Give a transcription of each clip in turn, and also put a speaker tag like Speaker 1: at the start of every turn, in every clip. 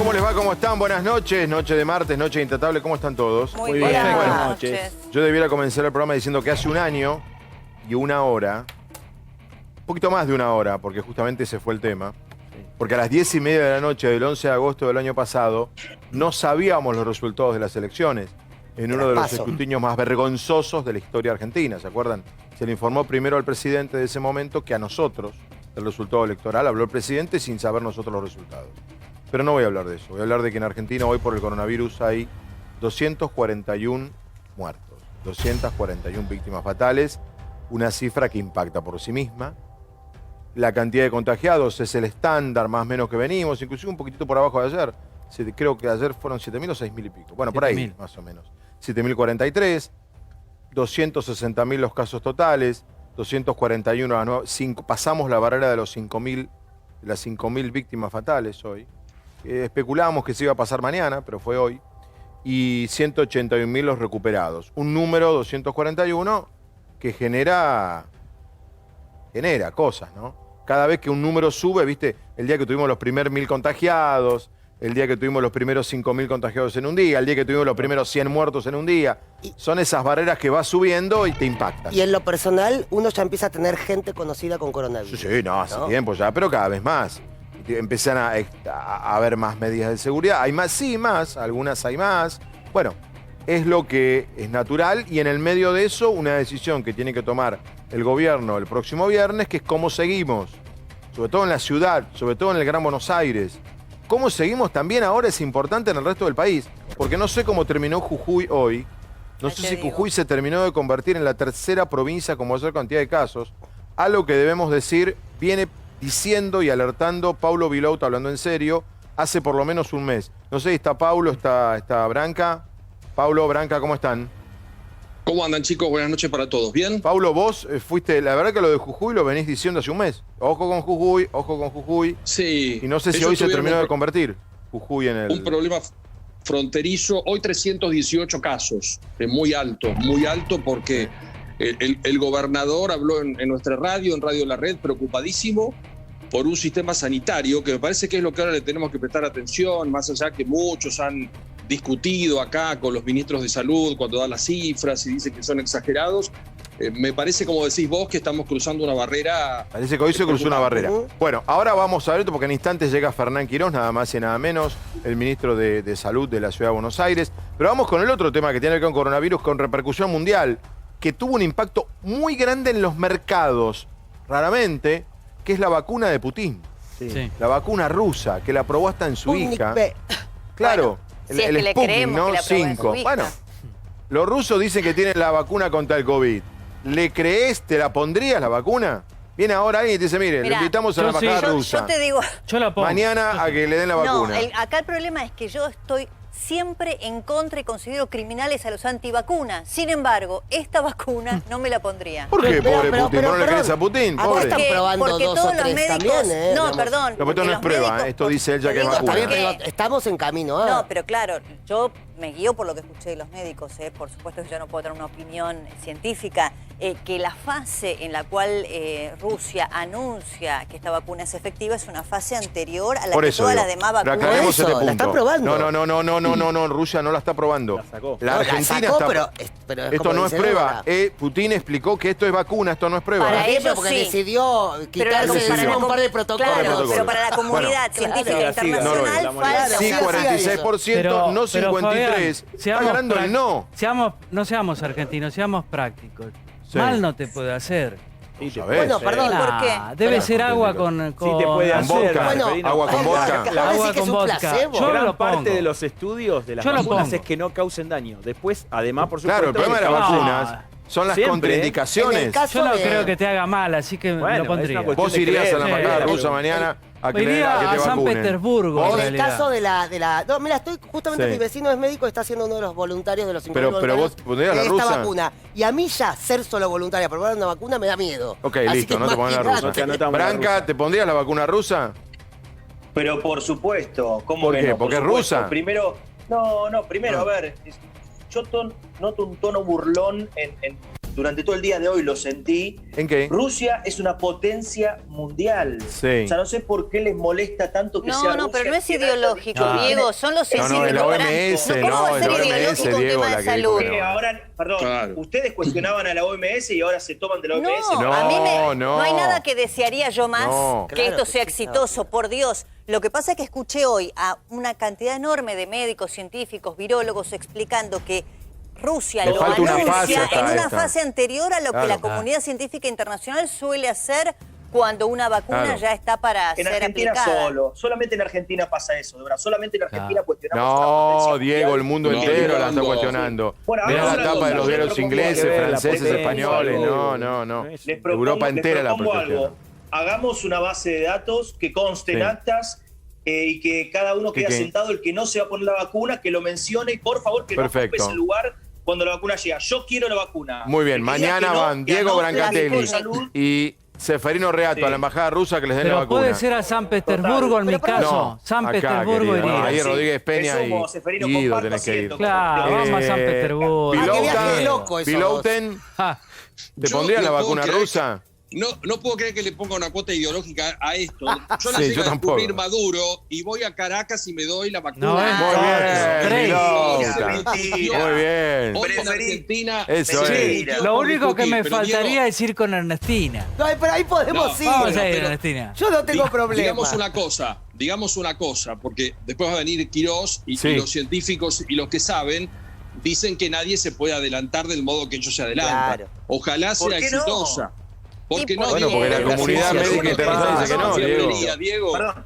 Speaker 1: ¿Cómo les va? ¿Cómo están? Buenas noches. Noche de martes, noche intratable. ¿Cómo están todos?
Speaker 2: Muy bien.
Speaker 3: Buenas noches.
Speaker 1: Yo debiera comenzar el programa diciendo que hace un año y una hora, un poquito más de una hora, porque justamente ese fue el tema, porque a las 10:30 de la noche del 11 de agosto del año pasado no sabíamos los resultados de las elecciones en uno de los escrutinios más vergonzosos de la historia argentina. ¿Se acuerdan? Se le informó primero al presidente de ese momento que a nosotros el resultado electoral. Habló el presidente sin saber nosotros los resultados. Pero no voy a hablar de eso. Voy a hablar de que en Argentina hoy por el coronavirus hay 241 muertos, 241 víctimas fatales, una cifra que impacta por sí misma. La cantidad de contagiados es el estándar más o menos que venimos, inclusive un poquitito por abajo de ayer. Creo que ayer fueron 7.000 o 6.000 y pico. Bueno, por ahí más o menos. 7.043, 260.000 los casos totales, 241 pasamos la barrera de los 5.000, las 5.000 víctimas fatales hoy. Especulábamos que se iba a pasar mañana, pero fue hoy. Y 181.000 los recuperados. Un número 241 que genera cosas, ¿no? Cada vez que un número sube, ¿viste? El día que tuvimos los primeros 1.000 contagiados, el día que tuvimos los primeros 5.000 contagiados en un día, el día que tuvimos los primeros 100 muertos en un día. Son esas barreras que vas subiendo y te impactan.
Speaker 2: Y en lo personal, uno ya empieza a tener gente conocida con coronavirus.
Speaker 1: Sí, no, hace tiempo ya, pero cada vez más. Empiezan a haber más medidas de seguridad. Hay más, sí, más, algunas hay más. Bueno, es lo que es natural y en el medio de eso una decisión que tiene que tomar el gobierno el próximo viernes, que es cómo seguimos, sobre todo en la ciudad, sobre todo en el Gran Buenos Aires. Cómo seguimos también ahora es importante en el resto del país, porque no sé cómo terminó Jujuy hoy. No sé si Jujuy se terminó de convertir en la tercera provincia con mayor cantidad de casos. Algo que debemos decir viene diciendo y alertando Paulo Vilouta, hablando en serio, hace por lo menos un mes. No sé si está Paulo, está Branca. Paulo, Branca, ¿cómo están?
Speaker 4: ¿Cómo andan, chicos? Buenas noches para todos. ¿Bien?
Speaker 1: Paulo, vos fuiste, la verdad que lo de Jujuy lo venís diciendo hace un mes. Ojo con Jujuy, ojo con Jujuy.
Speaker 4: Sí.
Speaker 1: Y no sé si hoy se terminó de convertir Jujuy en el...
Speaker 4: Un problema fronterizo. Hoy 318 casos. Muy alto porque el gobernador habló en nuestra radio, en Radio La Red, preocupadísimo por un sistema sanitario, que me parece que es lo que ahora le tenemos que prestar atención, más allá que muchos han discutido acá con los ministros de salud cuando dan las cifras y dicen que son exagerados. Me parece, como decís vos, que estamos cruzando una barrera.
Speaker 1: Parece que hoy se cruzó una barrera. Bueno, ahora vamos a ver esto porque en instantes llega Fernán Quirós, nada más y nada menos, el ministro de Salud de la Ciudad de Buenos Aires. Pero vamos con el otro tema que tiene que ver con coronavirus, con repercusión mundial, que tuvo un impacto muy grande en los mercados, raramente, que es la vacuna de Putin. Sí. La vacuna rusa, que la probó hasta en su hija. Claro,
Speaker 3: bueno,
Speaker 1: el Sputnik, ¿no? 5. Bueno, los rusos dicen que tienen la vacuna contra el COVID. ¿Le crees? ¿Te la pondrías la vacuna? Viene ahora alguien y te dice, mire, le invitamos a la embajada rusa.
Speaker 3: Yo te digo...
Speaker 1: Yo la pongo. Mañana a que le den la vacuna.
Speaker 3: Acá el problema es que yo estoy siempre en contra y considero criminales a los antivacunas. Sin embargo, esta vacuna no me la pondría.
Speaker 1: ¿Por qué, pobre Putin? ¿No le crees a Putin?
Speaker 2: Acá están probando
Speaker 3: porque
Speaker 2: dos
Speaker 3: todos
Speaker 2: o tres
Speaker 3: los médicos,
Speaker 2: también,
Speaker 3: No, perdón.
Speaker 1: Pero esto no es prueba, esto dice él ya que es vacuna.
Speaker 2: Estamos en camino.
Speaker 3: No, pero claro, yo me guío por lo que escuché de los médicos. Por supuesto que yo no puedo tener una opinión científica. Que la fase en la cual Rusia anuncia que esta vacuna es efectiva es una fase anterior a la que todas las demás vacunas.
Speaker 2: La están probando.
Speaker 1: No, Rusia no la está probando. La sacó. La Argentina está...
Speaker 2: Pero
Speaker 1: esto no es prueba. Putin explicó que esto es vacuna, esto no es prueba.
Speaker 3: Para ellos
Speaker 2: porque
Speaker 3: sí.
Speaker 2: decidió quitarse de un par de protocolos.
Speaker 3: Claro, pero para la comunidad científica internacional falta.
Speaker 1: Sí, 46%, no 53%. Está ganando el no.
Speaker 5: No seamos argentinos, seamos prácticos.
Speaker 1: Sí.
Speaker 5: Mal no te puede hacer.
Speaker 2: Bueno, perdón, ¿por qué?
Speaker 5: Debe ser agua con
Speaker 6: Sí te puede hacer.
Speaker 1: Agua con vodka.
Speaker 5: Agua con vodka.
Speaker 6: Yo gran parte de los estudios de las vacunas es que no causen daño. Después, además, por supuesto...
Speaker 1: Claro, el problema de las vacunas son las contraindicaciones.
Speaker 5: Yo no creo que te haga mal, así que lo pondría.
Speaker 1: Vos irías a la embajada rusa mañana a que te
Speaker 5: Iría a San Petersburgo.
Speaker 2: En el caso de la... No, mira, justamente mi vecino es médico y está siendo uno de los voluntarios de los 50
Speaker 1: pero vos pondrías la rusa.
Speaker 2: Esta vacuna. Y a mí ya ser solo voluntaria por probar una vacuna me da miedo.
Speaker 1: Ok, listo, no te pones la rusa. Branca, ¿te pondrías la vacuna rusa?
Speaker 7: Pero por supuesto, ¿cómo
Speaker 1: ¿Por
Speaker 7: que
Speaker 1: qué?
Speaker 7: no?
Speaker 1: ¿Porque es rusa?
Speaker 7: Primero, a ver, yo noto un tono burlón en durante todo el día de hoy lo sentí.
Speaker 1: ¿En qué?
Speaker 7: Rusia es una potencia mundial.
Speaker 1: Sí.
Speaker 7: O sea, no sé por qué les molesta tanto que sea Rusia.
Speaker 3: No, pero no es
Speaker 7: que
Speaker 3: ideológico,
Speaker 7: no.
Speaker 3: Diego, son los
Speaker 1: No,
Speaker 3: científicos.
Speaker 1: en la OMS,
Speaker 3: ¿Cómo va a ser ideológico un
Speaker 1: Diego,
Speaker 3: tema
Speaker 1: la
Speaker 3: de
Speaker 1: que dijo
Speaker 3: salud?
Speaker 1: que no.
Speaker 7: Ahora, perdón,
Speaker 4: Claro.
Speaker 7: ustedes cuestionaban a la OMS y ahora se toman de la OMS.
Speaker 3: No, a mí
Speaker 1: no.
Speaker 3: no hay nada que desearía yo más que
Speaker 2: Claro
Speaker 3: esto
Speaker 2: que
Speaker 3: sea
Speaker 2: sí,
Speaker 3: exitoso, por Dios. Lo que pasa es que escuché hoy a una cantidad enorme de médicos, científicos, virólogos explicando que Rusia
Speaker 1: Le
Speaker 3: lo
Speaker 1: falta una
Speaker 3: anuncia
Speaker 1: fase hasta
Speaker 3: en una
Speaker 1: esta.
Speaker 3: fase anterior a lo que
Speaker 1: Claro.
Speaker 3: la comunidad científica internacional suele hacer cuando una vacuna
Speaker 1: Claro.
Speaker 3: ya está para
Speaker 7: En
Speaker 3: ser
Speaker 7: Argentina
Speaker 3: aplicada.
Speaker 7: solamente en Argentina pasa eso, de verdad. Solamente en Argentina cuestionamos. una
Speaker 1: No,
Speaker 7: potencia
Speaker 1: Diego,
Speaker 7: mundial.
Speaker 1: el mundo
Speaker 4: No,
Speaker 1: entero la está
Speaker 4: Diego.
Speaker 1: cuestionando.
Speaker 7: Bueno,
Speaker 1: Mirá
Speaker 7: hagamos
Speaker 1: la
Speaker 7: una
Speaker 1: tapa de
Speaker 7: cosa,
Speaker 1: los
Speaker 7: yo
Speaker 1: diarios
Speaker 7: les propongo
Speaker 1: ingleses,
Speaker 6: algo.
Speaker 1: franceses,
Speaker 6: Les
Speaker 1: españoles.
Speaker 6: propongo
Speaker 1: No.
Speaker 6: Les
Speaker 1: Europa entera la
Speaker 7: propongo
Speaker 1: protestiona.
Speaker 7: algo. Hagamos una base de datos que consten
Speaker 1: Sí.
Speaker 7: actas y que cada uno quede
Speaker 1: ¿Qué?
Speaker 7: sentado, el que no se va a poner la vacuna, que lo mencione y por favor que
Speaker 1: Perfecto.
Speaker 7: no ocupe ese lugar cuando la vacuna llega. Yo quiero la vacuna.
Speaker 1: Muy bien,
Speaker 7: El que diga
Speaker 1: mañana
Speaker 7: que no,
Speaker 1: van
Speaker 7: que
Speaker 1: Diego
Speaker 7: anote la
Speaker 1: Brancatelli
Speaker 7: de salud.
Speaker 1: y Seferino Reato
Speaker 7: Sí.
Speaker 1: a la embajada rusa que les den la
Speaker 5: Pero
Speaker 1: vacuna.
Speaker 5: puede ser a San Petersburgo en mi
Speaker 2: Pero,
Speaker 5: caso.
Speaker 1: No,
Speaker 5: San
Speaker 1: acá,
Speaker 5: Petersburgo
Speaker 1: querida,
Speaker 5: iría.
Speaker 1: no, ahí
Speaker 7: Sí.
Speaker 1: Rodríguez Peña
Speaker 7: Me
Speaker 1: y
Speaker 7: sumo, Seferino,
Speaker 1: Guido
Speaker 7: comparto
Speaker 1: tenés que ir.
Speaker 7: asiento.
Speaker 5: Claro, vamos a San Petersburgo.
Speaker 2: Ah, qué viaje de
Speaker 1: Piloten,
Speaker 2: loco esos
Speaker 1: Piloten,
Speaker 5: Ja.
Speaker 1: ¿te
Speaker 4: Yo
Speaker 1: pondrían
Speaker 4: no
Speaker 1: la
Speaker 4: puedo
Speaker 1: vacuna
Speaker 4: creer-
Speaker 1: rusa?
Speaker 4: No puedo creer que le ponga una cuota ideológica a esto. Yo la
Speaker 1: Sí,
Speaker 4: llego
Speaker 1: yo
Speaker 4: a descubrir
Speaker 1: tampoco.
Speaker 4: Maduro y voy a Caracas y me doy la vacuna.
Speaker 5: No,
Speaker 1: Muy bien,
Speaker 5: Tres.
Speaker 1: Pilota.
Speaker 7: Mentira.
Speaker 1: Muy bien.
Speaker 4: Hoy en
Speaker 7: Preferí-
Speaker 4: Argentina...
Speaker 1: Eso
Speaker 4: se
Speaker 1: es.
Speaker 4: discutió
Speaker 5: Lo
Speaker 4: por
Speaker 5: único que
Speaker 4: discutir,
Speaker 5: me
Speaker 4: pero
Speaker 5: faltaría
Speaker 4: Diego,
Speaker 5: es ir con Ernestina.
Speaker 2: No, pero ahí podemos
Speaker 4: No,
Speaker 2: ir.
Speaker 5: Vamos a ir,
Speaker 4: pero-
Speaker 5: Ernestina.
Speaker 2: Yo no tengo problema.
Speaker 4: digamos una cosa, porque después va a venir Quirós y,
Speaker 1: Sí.
Speaker 4: y los científicos y los que saben dicen que nadie se puede adelantar del modo que ellos se adelantan.
Speaker 2: Claro.
Speaker 4: Ojalá
Speaker 7: ¿Por
Speaker 4: sea
Speaker 7: qué no?
Speaker 4: exitosa. ¿Por qué no,
Speaker 1: Bueno,
Speaker 4: Diego?
Speaker 1: porque la comunidad
Speaker 7: ciencia,
Speaker 1: médica
Speaker 7: yo no
Speaker 1: internacional
Speaker 7: tengo
Speaker 1: dice que no,
Speaker 7: razón,
Speaker 1: Diego.
Speaker 4: Diego.
Speaker 7: Perdón,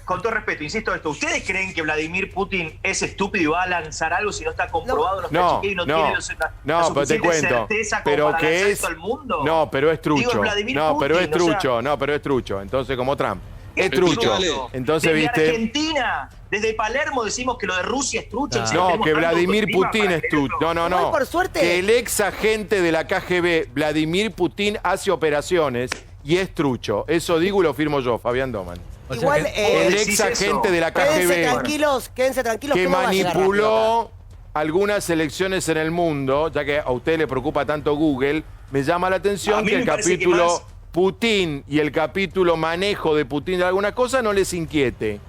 Speaker 7: con todo respeto, insisto esto. ¿Ustedes creen que Vladimir Putin es estúpido y va a lanzar algo si no está comprobado, no está
Speaker 1: No,
Speaker 7: chequeado y no
Speaker 1: no,
Speaker 7: tiene la
Speaker 1: no, pero te
Speaker 7: suficiente
Speaker 1: cuento.
Speaker 7: certeza como
Speaker 1: Pero
Speaker 7: para lanzar
Speaker 1: que es.
Speaker 7: esto al mundo?
Speaker 1: No, pero es
Speaker 7: Digo,
Speaker 1: trucho.
Speaker 7: es Vladimir
Speaker 1: No, pero es
Speaker 7: Putin, o sea-
Speaker 1: trucho. No, pero es trucho. Entonces, como Trump. Es
Speaker 7: ¿Qué
Speaker 1: trucho.
Speaker 7: trucho?
Speaker 1: Entonces,
Speaker 7: desde
Speaker 1: viste.
Speaker 7: Argentina, desde Palermo decimos que lo de Rusia es trucho.
Speaker 5: No.
Speaker 7: y si
Speaker 1: No,
Speaker 7: tenemos
Speaker 1: que
Speaker 7: tanto
Speaker 1: Vladimir
Speaker 7: autoestima
Speaker 1: Putin
Speaker 7: para
Speaker 1: es
Speaker 7: creerlo.
Speaker 1: trucho. No.
Speaker 2: Igual, por suerte-
Speaker 1: Que el ex agente de la KGB, Vladimir Putin, hace operaciones y es trucho. Eso digo y lo firmo yo, Fabián Doman.
Speaker 5: O sea
Speaker 2: Igual,
Speaker 5: que-
Speaker 1: El
Speaker 7: decís
Speaker 1: ex agente
Speaker 7: eso.
Speaker 1: de la
Speaker 2: quédense
Speaker 1: KGB
Speaker 2: tranquilos
Speaker 1: que
Speaker 2: no va a llegar rápido
Speaker 1: manipuló algunas elecciones en el mundo, ya que a usted le preocupa tanto Google, me llama la
Speaker 7: A
Speaker 1: atención
Speaker 7: mí
Speaker 1: que
Speaker 7: me
Speaker 1: el
Speaker 7: parece que
Speaker 1: capítulo
Speaker 7: más-
Speaker 1: Putin y el capítulo manejo de Putin de alguna cosa no les inquiete.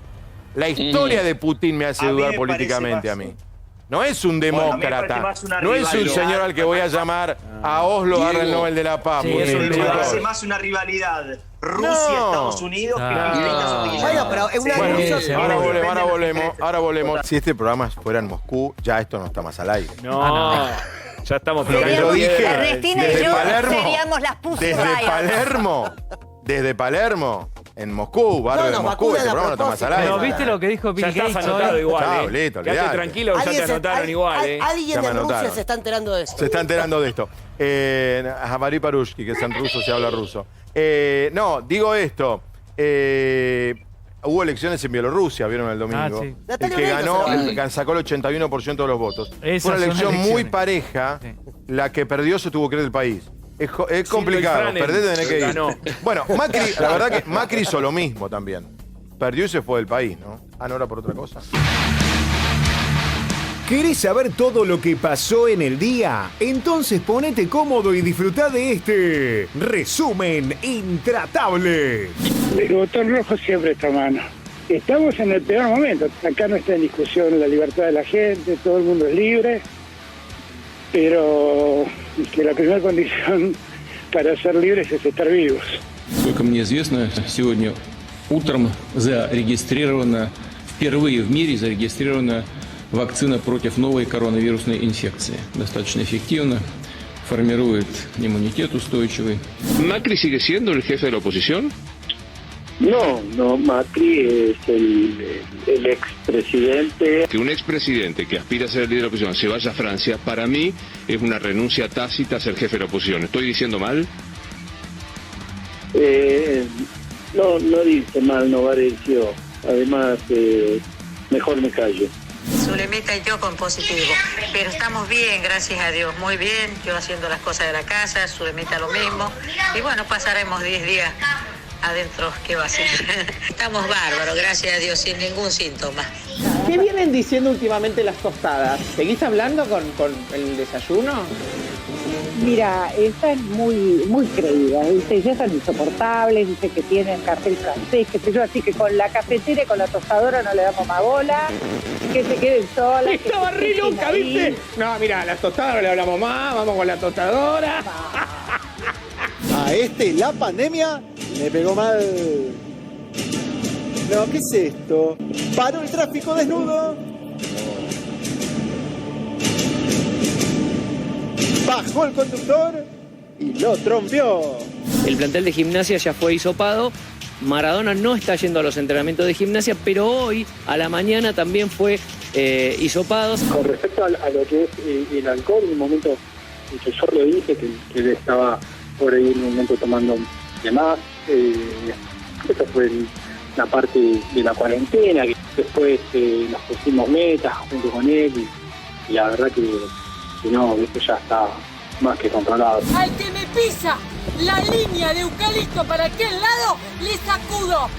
Speaker 1: La historia de Putin me hace
Speaker 7: A mí
Speaker 1: dudar
Speaker 7: me
Speaker 1: políticamente
Speaker 7: parece
Speaker 1: a mí.
Speaker 7: más-
Speaker 1: No es un
Speaker 7: Bueno, a mí me
Speaker 1: demócrata,
Speaker 7: parece más una
Speaker 1: no es un
Speaker 7: rivalidad.
Speaker 1: señor al que voy a llamar a Oslo a darle el
Speaker 4: Diego.
Speaker 1: Nobel de la Paz.
Speaker 5: Sí,
Speaker 1: Putin,
Speaker 5: es un
Speaker 7: Me
Speaker 1: chicos.
Speaker 7: parece más una rivalidad
Speaker 1: No.
Speaker 7: Rusia-Estados Unidos que
Speaker 5: Ah.
Speaker 7: Filipinas o Guinea.
Speaker 2: Bueno, pero es una
Speaker 1: Bueno,
Speaker 2: Rusia-
Speaker 5: sí,
Speaker 1: ahora
Speaker 5: sí.
Speaker 1: volvemos, ahora volvemos. Si este programa fuera en Moscú, ya esto no está más al aire.
Speaker 6: No, ya estamos
Speaker 1: Pero
Speaker 6: pegando
Speaker 1: lo dije.
Speaker 3: Ernestina y
Speaker 1: Desde
Speaker 3: yo
Speaker 1: Palermo.
Speaker 3: seríamos las Pussy Riot.
Speaker 1: Desde Palermo, en Moscú, barrio
Speaker 2: No,
Speaker 1: de
Speaker 2: nos
Speaker 1: Moscú,
Speaker 2: vacunan
Speaker 1: este
Speaker 2: a
Speaker 1: programa no está más al aire.
Speaker 5: Pero viste lo que dijo Bill
Speaker 6: Ya estás
Speaker 5: Gates
Speaker 6: anotado
Speaker 5: hoy.
Speaker 6: igual.
Speaker 1: Chao, listo,
Speaker 6: Quédate
Speaker 1: olvidate.
Speaker 6: tranquilo, ya te anotaron igual.
Speaker 2: Alguien
Speaker 1: Ya me
Speaker 2: en Rusia
Speaker 1: anotaron.
Speaker 2: se está enterando de esto.
Speaker 1: Se está enterando de esto. Javari Parushki, que es en ruso, se habla ruso. No, digo esto. Hubo elecciones en Bielorrusia, vieron el domingo.
Speaker 5: Ah, sí.
Speaker 1: El
Speaker 2: Natalia
Speaker 1: que
Speaker 2: Oreiro
Speaker 1: ganó,
Speaker 2: se lo
Speaker 1: el que sacó el 81% de los votos.
Speaker 5: Esas
Speaker 1: Fue una
Speaker 5: son
Speaker 1: elección muy
Speaker 5: elecciones.
Speaker 1: pareja.
Speaker 5: Sí.
Speaker 1: La que perdió se tuvo que ir del país. Es complicado,
Speaker 6: Franen
Speaker 1: perder tenés que ir.
Speaker 6: ganó.
Speaker 1: Bueno, Macri, la verdad que Macri hizo lo mismo también. Perdió y se fue del país, ¿no? Ah, ¿no era por otra cosa?
Speaker 8: ¿Querés saber todo lo que pasó en el día? Entonces ponete cómodo y disfruta de este resumen intratable.
Speaker 9: El botón rojo siempre está a mano. Estamos en el peor momento. Acá no está en discusión la libertad de la gente, todo el mundo es libre, pero que la primera condición para ser libres es estar vivos.
Speaker 10: Сколько мне известно, сегодня утром зарегистрирована, впервые в мире зарегистрирована вакцина против новой коронавирусной инфекции. Достаточно эффективно, формирует иммунитет устойчивый.
Speaker 4: ¿Macri sigue siendo el jefe de la oposición?
Speaker 9: No, Macri es el expresidente.
Speaker 4: Que un expresidente que aspira a ser el líder de la oposición se vaya a Francia, para mí es una renuncia tácita a ser jefe de la oposición. ¿Estoy diciendo mal?
Speaker 9: No dice mal, no pareció. Además, mejor me callo.
Speaker 11: Zulemita y yo con positivo, pero estamos bien, gracias a Dios, muy bien, yo haciendo las cosas de la casa, Zulemita lo mismo, y bueno, pasaremos 10 días adentro, ¿qué va a ser? Estamos bárbaros, gracias a Dios, sin ningún síntoma.
Speaker 12: ¿Qué vienen diciendo últimamente las tostadas? ¿Seguís hablando con el desayuno? Mira, están muy creídas, ¿viste? Ya son insoportables, dice que tienen cartel francés, qué sé yo, así que con la cafetera y con la tostadora no le damos más bola, que se queden solas.
Speaker 8: Estaba re loca, ¿viste? No, mira, a la tostadora no le hablamos más, vamos con la tostadora.
Speaker 13: A la pandemia le pegó mal. No, ¿qué es esto? Paró el tráfico desnudo. Bajó el conductor y lo trompeó.
Speaker 14: El plantel de Gimnasia ya fue hisopado. Maradona no está yendo a los entrenamientos de Gimnasia, pero hoy a la mañana también fue hisopado.
Speaker 9: Con respecto a lo que es el alcohol, en un momento que yo le dije que él estaba por ahí en un momento tomando de más. Eso fue la parte de la cuarentena, que después nos pusimos metas junto con él y la verdad que no, esto ya está más que controlado.
Speaker 15: Al que me pisa la línea de eucalipto para aquel lado, le sacudo.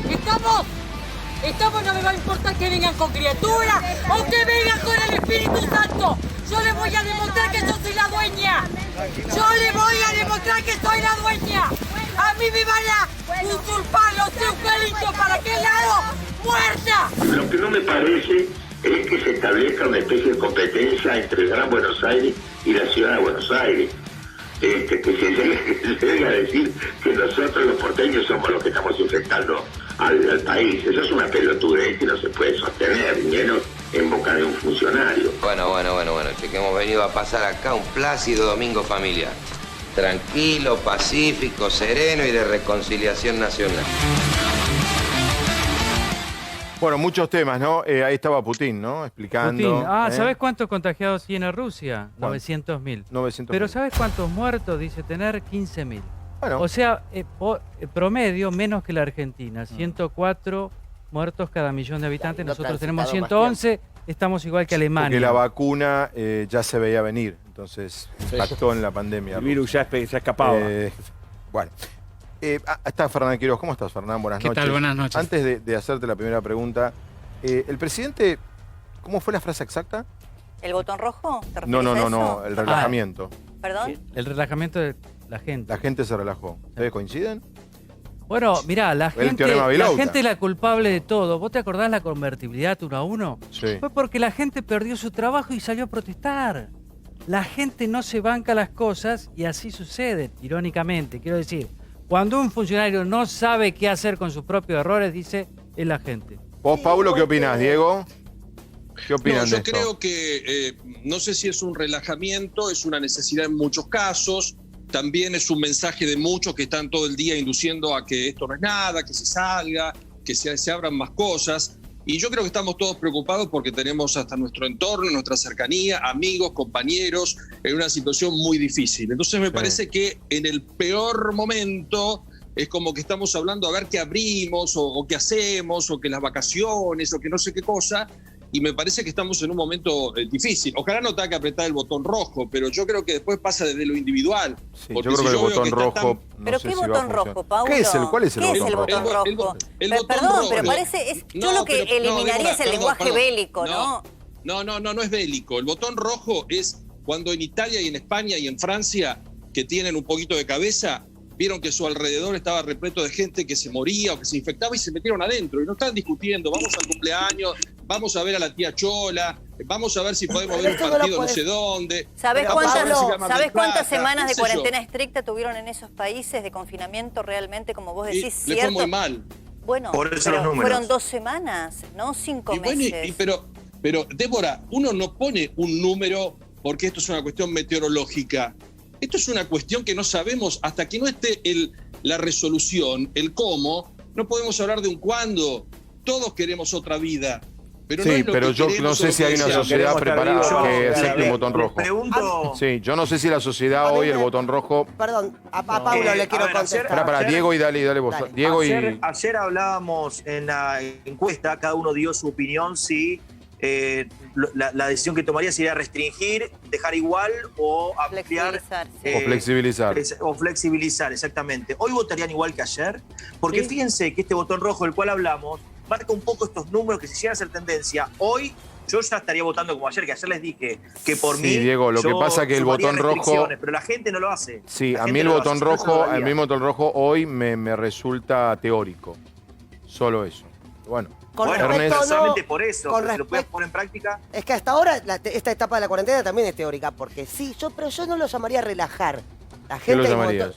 Speaker 15: ¿Estamos? No me va a importar que vengan con criaturas o que vengan con el Espíritu Santo. Yo les voy a demostrar que yo soy la dueña. A mí me van a usurpar los eucaliptos para aquel lado. ¡Muerta!
Speaker 16: Lo que no me parece es que se establezca una especie de competencia entre el Gran Buenos Aires y la Ciudad de Buenos Aires. Que se llegue a decir que nosotros los porteños somos los que estamos infectando al país. Eso es una pelotudez que no se puede sostener, ni menos en boca de un funcionario.
Speaker 17: Bueno, que hemos venido a pasar acá un plácido domingo familiar. Tranquilo, pacífico, sereno y de reconciliación nacional.
Speaker 1: Bueno, muchos temas, ¿no? Ahí estaba Putin, ¿no? Explicando.
Speaker 5: Putin. ¿Sabés cuántos contagiados tiene Rusia? 900.000. 900.000. Pero ¿sabés cuántos muertos? Dice tener 15.000. Bueno. O sea, promedio menos que la Argentina. 104 muertos cada millón de habitantes. Nosotros tenemos 111. Estamos igual que Alemania.
Speaker 1: Porque la vacuna ya se veía venir. Entonces, impactó en la pandemia.
Speaker 6: El virus ya escapaba.
Speaker 1: Bueno. Está Fernán Quiroz. ¿Cómo estás, Fernán? Buenas noches.
Speaker 18: ¿Qué tal? Buenas noches.
Speaker 1: Antes de hacerte la primera pregunta, el presidente, ¿cómo fue la frase exacta?
Speaker 3: ¿El botón rojo? ¿Te refieres
Speaker 1: No,
Speaker 3: a eso?
Speaker 1: el relajamiento.
Speaker 3: ¿Perdón?
Speaker 5: El relajamiento de la gente.
Speaker 1: La gente se relajó. ¿Ustedes coinciden?
Speaker 5: Bueno, mirá, la gente es la culpable de todo. ¿Vos te acordás la convertibilidad 1 a 1?
Speaker 1: Sí.
Speaker 5: Fue porque la gente perdió su trabajo y salió a protestar. La gente no se banca las cosas y así sucede, irónicamente. Quiero decir, cuando un funcionario no sabe qué hacer con sus propios errores, dice, es la gente.
Speaker 1: ¿Vos, Paulo, qué opinás, Diego? ¿Qué opinan de esto?
Speaker 4: Yo creo que, no sé si es un relajamiento, es una necesidad en muchos casos. También es un mensaje de muchos que están todo el día induciendo a que esto no es nada, que se salga, que se abran más cosas. Y yo creo que estamos todos preocupados porque tenemos hasta nuestro entorno, nuestra cercanía, amigos, compañeros, en una situación muy difícil. Entonces me parece que en el peor momento es como que estamos hablando a ver qué abrimos o qué hacemos o que las vacaciones o que no sé qué cosa. Y me parece que estamos en un momento difícil. Ojalá no tenga que apretar el botón rojo, pero yo creo que después pasa desde lo individual.
Speaker 1: Sí, yo creo que el botón rojo...
Speaker 3: ¿Pero qué botón rojo, Paulo?
Speaker 1: ¿Cuál es el botón rojo?
Speaker 4: El botón
Speaker 3: Perdón,
Speaker 4: rojo.
Speaker 3: pero parece... yo lo que eliminaría es el lenguaje bélico, ¿no?
Speaker 4: No es bélico. El botón rojo es cuando en Italia y en España y en Francia, que tienen un poquito de cabeza, vieron que su alrededor estaba repleto de gente que se moría o que se infectaba y se metieron adentro. Y no están discutiendo, vamos al cumpleaños, vamos a ver a la tía Chola, vamos a ver si podemos ver un partido no sé dónde.
Speaker 3: ¿Sabés cuántas semanas de cuarentena estricta tuvieron en esos países de confinamiento realmente, como vos decís,
Speaker 4: cierto? Le fue muy mal.
Speaker 3: Bueno, pero fueron 2 semanas, no 5 meses.
Speaker 4: Pero, Débora, uno no pone un número porque esto es una cuestión meteorológica. Esto es una cuestión que no sabemos, hasta que no esté la resolución, el cómo, no podemos hablar de un cuándo. Todos queremos otra vida. Pero
Speaker 1: sí,
Speaker 4: no es lo
Speaker 1: pero
Speaker 4: que
Speaker 1: yo no sé si hay una sociedad preparada que acepte un botón rojo.
Speaker 7: Pregunto...
Speaker 1: Sí, yo no sé si la sociedad hoy el botón rojo...
Speaker 2: Perdón, a Paulo le quiero contestar.
Speaker 1: Para Diego y dale vos.
Speaker 2: Dale.
Speaker 1: Diego
Speaker 7: ayer hablábamos en la encuesta, cada uno dio su opinión si la decisión que tomaría sería restringir, dejar igual o ampliar.
Speaker 1: O flexibilizar.
Speaker 7: O flexibilizar, exactamente. ¿Hoy votarían igual que ayer? Porque fíjense que este botón rojo del cual hablamos marca un poco estos números que si llegan a ser tendencia, hoy yo ya estaría votando como ayer, que ayer les dije que por mí.
Speaker 1: Sí, Diego, lo que pasa es que el botón rojo.
Speaker 7: Pero la gente no lo hace.
Speaker 1: Sí, a mí el botón rojo, el mismo botón rojo hoy me resulta teórico. Solo eso. Bueno,
Speaker 7: solamente por eso, si lo puedes poner en práctica.
Speaker 2: Es que hasta ahora esta etapa de la cuarentena también es teórica, porque sí, pero yo no lo llamaría relajar. La gente.
Speaker 1: ¿Qué lo llamarías?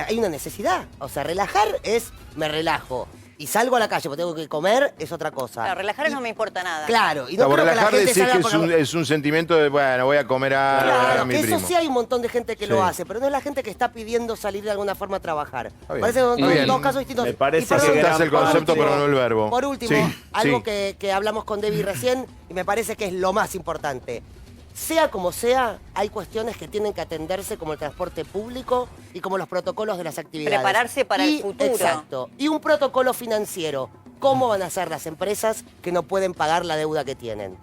Speaker 2: Hay una necesidad. O sea, relajar es me relajo. Y salgo a la calle porque tengo que comer, es otra cosa.
Speaker 3: Claro, relajar no me importa nada.
Speaker 2: Claro, y no creo
Speaker 1: relajar
Speaker 2: que la gente
Speaker 1: decís
Speaker 2: salga
Speaker 1: que es un sentimiento de, bueno, voy a comer a
Speaker 2: claro,
Speaker 1: mi
Speaker 2: que
Speaker 1: primo.
Speaker 2: eso sí hay un montón de gente que lo hace, pero no es la gente que está pidiendo salir de alguna forma a trabajar. Parece que son dos casos distintos.
Speaker 1: Me parece que aceptás el concepto, pero no el verbo.
Speaker 2: Por último, algo que hablamos con Debbie recién, y me parece que es lo más importante. Sea como sea, hay cuestiones que tienen que atenderse como el transporte público y como los protocolos de las actividades.
Speaker 3: Prepararse para el futuro.
Speaker 2: Exacto. Y un protocolo financiero. ¿Cómo van a ser las empresas que no pueden pagar la deuda que tienen?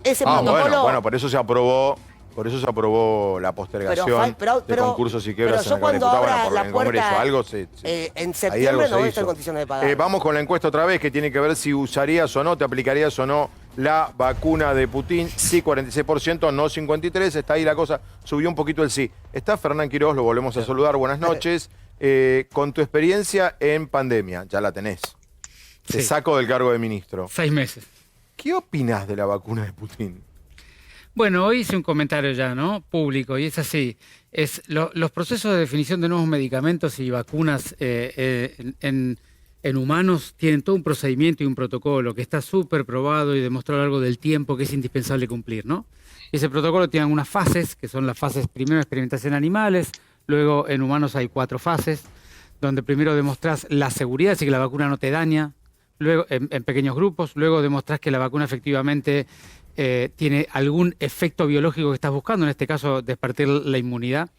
Speaker 2: Ese protocolo...
Speaker 1: Bueno, por eso se aprobó la postergación de concursos y quiebras en la Cámara de Diputados. Bueno, por el Congreso. Algo
Speaker 2: en septiembre no voy a estar en condiciones de pagar.
Speaker 1: Vamos con la encuesta otra vez, que tiene que ver si usarías o no, te aplicarías o no la vacuna de Putin. Sí, 46%, no 53%. Está ahí la cosa. Subió un poquito el sí. Está Fernán Quiroz, lo volvemos a saludar. Buenas noches. Con tu experiencia en pandemia, ya la tenés. Te saco del cargo de ministro.
Speaker 18: 6 meses.
Speaker 1: ¿Qué opinás de la vacuna de Putin?
Speaker 18: Bueno, hoy hice un comentario ya, ¿no? Público, y es así. Los procesos de definición de nuevos medicamentos y vacunas en humanos tienen todo un procedimiento y un protocolo que está súper probado y demostrado a lo largo del tiempo que es indispensable cumplir, ¿no? Ese protocolo tiene algunas fases, que son las fases primero experimentación en animales, luego en humanos hay 4 fases, donde primero demostrás la seguridad, así que la vacuna no te daña, luego en pequeños grupos, luego demostrás que la vacuna efectivamente tiene algún efecto biológico que estás buscando, en este caso despertar la inmunidad,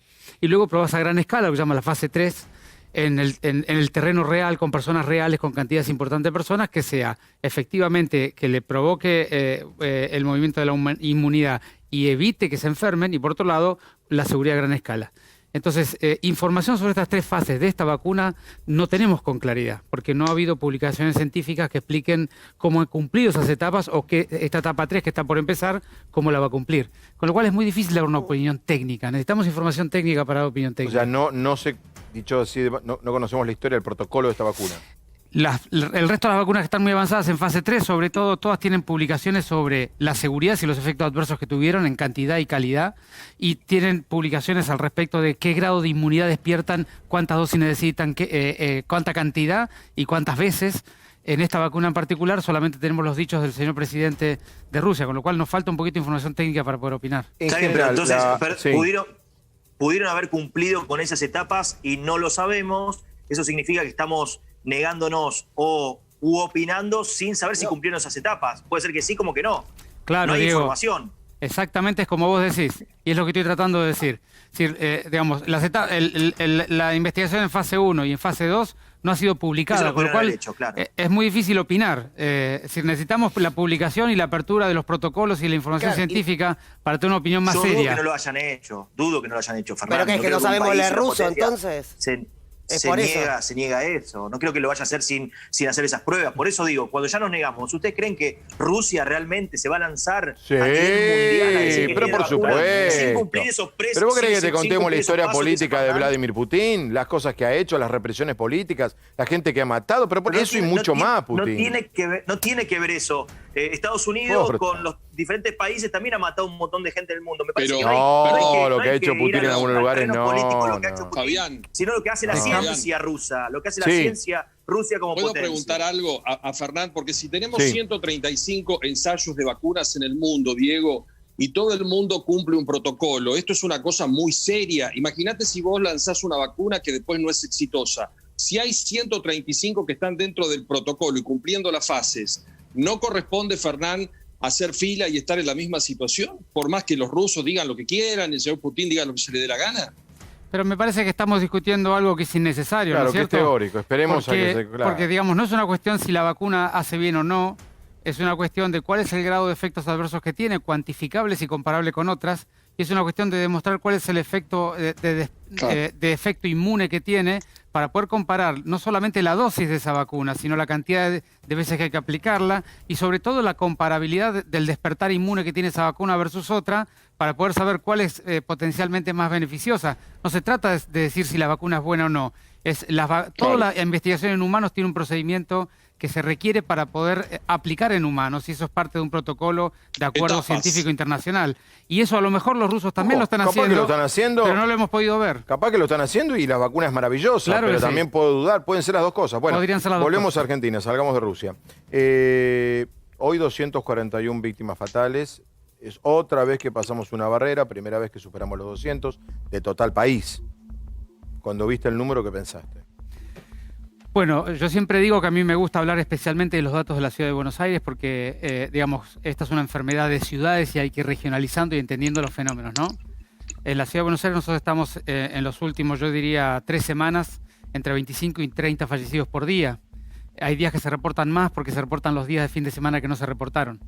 Speaker 18: y luego probás a gran escala, lo que se llama la fase 3, en el terreno real, con personas reales, con cantidades importantes de personas, que sea efectivamente que le provoque el movimiento de la inmunidad y evite que se enfermen, y por otro lado, la seguridad a gran escala. Entonces, información sobre estas 3 fases de esta vacuna no tenemos con claridad, porque no ha habido publicaciones científicas que expliquen cómo han cumplido esas etapas o que esta etapa 3 que está por empezar, cómo la va a cumplir. Con lo cual es muy difícil dar una opinión técnica. Necesitamos información técnica para dar opinión técnica.
Speaker 1: O sea, no sé, dicho así, no conocemos la historia del protocolo de esta vacuna.
Speaker 18: El resto de las vacunas que están muy avanzadas en fase 3, sobre todo, todas tienen publicaciones sobre la seguridad y los efectos adversos que tuvieron en cantidad y calidad, y tienen publicaciones al respecto de qué grado de inmunidad despiertan, cuántas dosis necesitan, cuánta cantidad y cuántas veces. En esta vacuna en particular solamente tenemos los dichos del señor presidente de Rusia, con lo cual nos falta un poquito de información técnica para poder opinar.
Speaker 7: Está bien, pero entonces pudieron haber cumplido con esas etapas y no lo sabemos. Eso significa que estamos negándonos u opinando sin saber si cumplieron esas etapas. Puede ser que sí, como que no.
Speaker 18: Claro,
Speaker 7: no hay
Speaker 18: Diego,
Speaker 7: información.
Speaker 18: Exactamente es como vos decís, y es lo que estoy tratando de decir. Digamos, la investigación en fase 1 y en fase 2 no ha sido publicada, con lo cual es muy difícil opinar. Necesitamos la publicación y la apertura de los protocolos y la información científica para tener una opinión más seria.
Speaker 7: Dudo que no lo hayan hecho, Fernando.
Speaker 2: Pero que es que no sabemos leer ruso, entonces.
Speaker 7: Se niega eso. No creo que lo vaya a hacer sin hacer esas pruebas. Por eso digo, cuando ya nos negamos, ¿ustedes creen que Rusia realmente se va a lanzar a nivel mundial a decir que
Speaker 1: pero por supuesto.
Speaker 7: sin cumplir esos precios?
Speaker 1: ¿Pero vos crees que te contemos la historia política de Vladimir Putin? Las cosas que ha hecho, las represiones políticas, la gente que ha matado, pero por eso y mucho más, Putin.
Speaker 7: No tiene que ver eso. Estados Unidos con los diferentes países también ha matado un montón de gente del mundo. Me parece que
Speaker 1: lo que ha hecho Putin en algunos lugares no.
Speaker 7: Sino lo que hace la ciencia rusa, lo que hace la ciencia Rusia como potencia.
Speaker 4: ¿Puedo preguntar algo a Fernán? Porque si tenemos 135 ensayos de vacunas en el mundo, Diego, y todo el mundo cumple un protocolo, esto es una cosa muy seria. Imagínate si vos lanzás una vacuna que después no es exitosa. Si hay 135 que están dentro del protocolo y cumpliendo las fases, ¿no corresponde, Fernán, hacer fila y estar en la misma situación? Por más que los rusos digan lo que quieran, el señor Putin diga lo que se le dé la gana.
Speaker 18: Pero me parece que estamos discutiendo algo que es innecesario,
Speaker 1: claro,
Speaker 18: ¿no es cierto?
Speaker 1: Que es teórico. Esperemos
Speaker 18: porque,
Speaker 1: a que se... Claro.
Speaker 18: Porque, digamos, no es una cuestión si la vacuna hace bien o no, es una cuestión de cuál es el grado de efectos adversos que tiene, cuantificables y comparable con otras, y es una cuestión de demostrar cuál es el efecto de efecto inmune que tiene para poder comparar no solamente la dosis de esa vacuna, sino la cantidad de veces que hay que aplicarla y sobre todo la comparabilidad del despertar inmune que tiene esa vacuna versus otra para poder saber cuál es potencialmente más beneficiosa. No se trata de decir si la vacuna es buena o no. Toda la investigación en humanos tiene un procedimiento que se requiere para poder aplicar en humanos, y eso es parte de un protocolo de acuerdo científico internacional. Y eso a lo mejor los rusos también lo están haciendo.
Speaker 1: Capaz que lo están haciendo,
Speaker 18: pero no lo hemos podido ver.
Speaker 1: Capaz que lo están haciendo y la vacuna es maravillosa,
Speaker 18: claro,
Speaker 1: pero
Speaker 18: sí.
Speaker 1: también puedo dudar, pueden ser las dos cosas. Bueno,
Speaker 18: podrían ser las dos
Speaker 1: volvemos
Speaker 18: cosas.
Speaker 1: a Argentina, salgamos de Rusia. Hoy 241 víctimas fatales. Es otra vez que pasamos una barrera, primera vez que superamos los 200 de total país. Cuando viste el número, ¿qué pensaste?
Speaker 18: Bueno, yo siempre digo que a mí me gusta hablar especialmente de los datos de la Ciudad de Buenos Aires porque, digamos, esta es una enfermedad de ciudades y hay que ir regionalizando y entendiendo los fenómenos, ¿no? En la Ciudad de Buenos Aires nosotros estamos en los últimos, yo diría, 3 semanas, entre 25 y 30 fallecidos por día. Hay días que se reportan más porque se reportan los días de fin de semana que no se reportaron.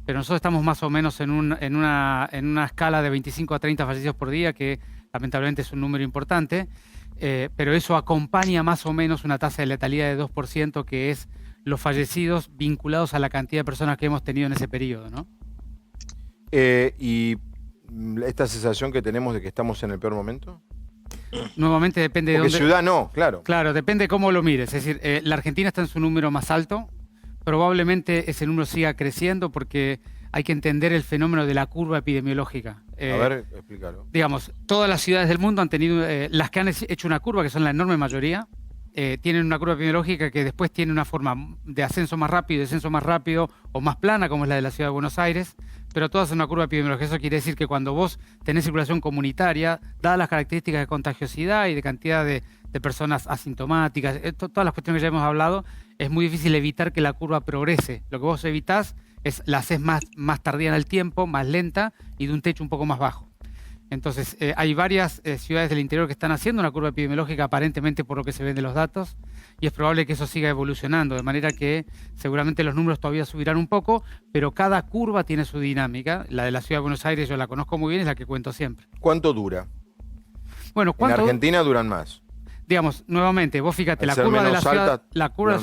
Speaker 18: Pero nosotros estamos más o menos en una escala de 25 a 30 fallecidos por día, que lamentablemente es un número importante. Pero eso acompaña más o menos una tasa de letalidad de 2%, que es los fallecidos vinculados a la cantidad de personas que hemos tenido en ese periodo, ¿no?
Speaker 1: ¿Y esta sensación que tenemos de que estamos en el peor momento?
Speaker 18: Nuevamente depende de dónde...
Speaker 1: Porque ciudad no, claro.
Speaker 18: Claro, depende de cómo lo mires. Es decir, la Argentina está en su número más alto. Probablemente ese número siga creciendo porque hay que entender el fenómeno de la curva epidemiológica.
Speaker 1: A ver, explícalo.
Speaker 18: Digamos, todas las ciudades del mundo han tenido, las que han hecho una curva, que son la enorme mayoría, tienen una curva epidemiológica que después tiene una forma de ascenso más rápido, descenso más rápido o más plana, como es la de la Ciudad de Buenos Aires, pero todas son una curva epidemiológica. Eso quiere decir que cuando vos tenés circulación comunitaria, dadas las características de contagiosidad y de cantidad de personas asintomáticas, todas las cuestiones que ya hemos hablado, es muy difícil evitar que la curva progrese. Lo que vos evitás es la haces más tardía en el tiempo, más lenta y de un techo un poco más bajo. Entonces, hay varias ciudades del interior que están haciendo una curva epidemiológica aparentemente por lo que se ven de los datos y es probable que eso siga evolucionando, de manera que seguramente los números todavía subirán un poco, pero cada curva tiene su dinámica. La de la Ciudad de Buenos Aires yo la conozco muy bien, es la que cuento siempre.
Speaker 1: ¿Cuánto dura?
Speaker 18: Bueno,
Speaker 1: en Argentina duran más.
Speaker 18: Digamos, nuevamente, vos fíjate, la curva de la Ciudad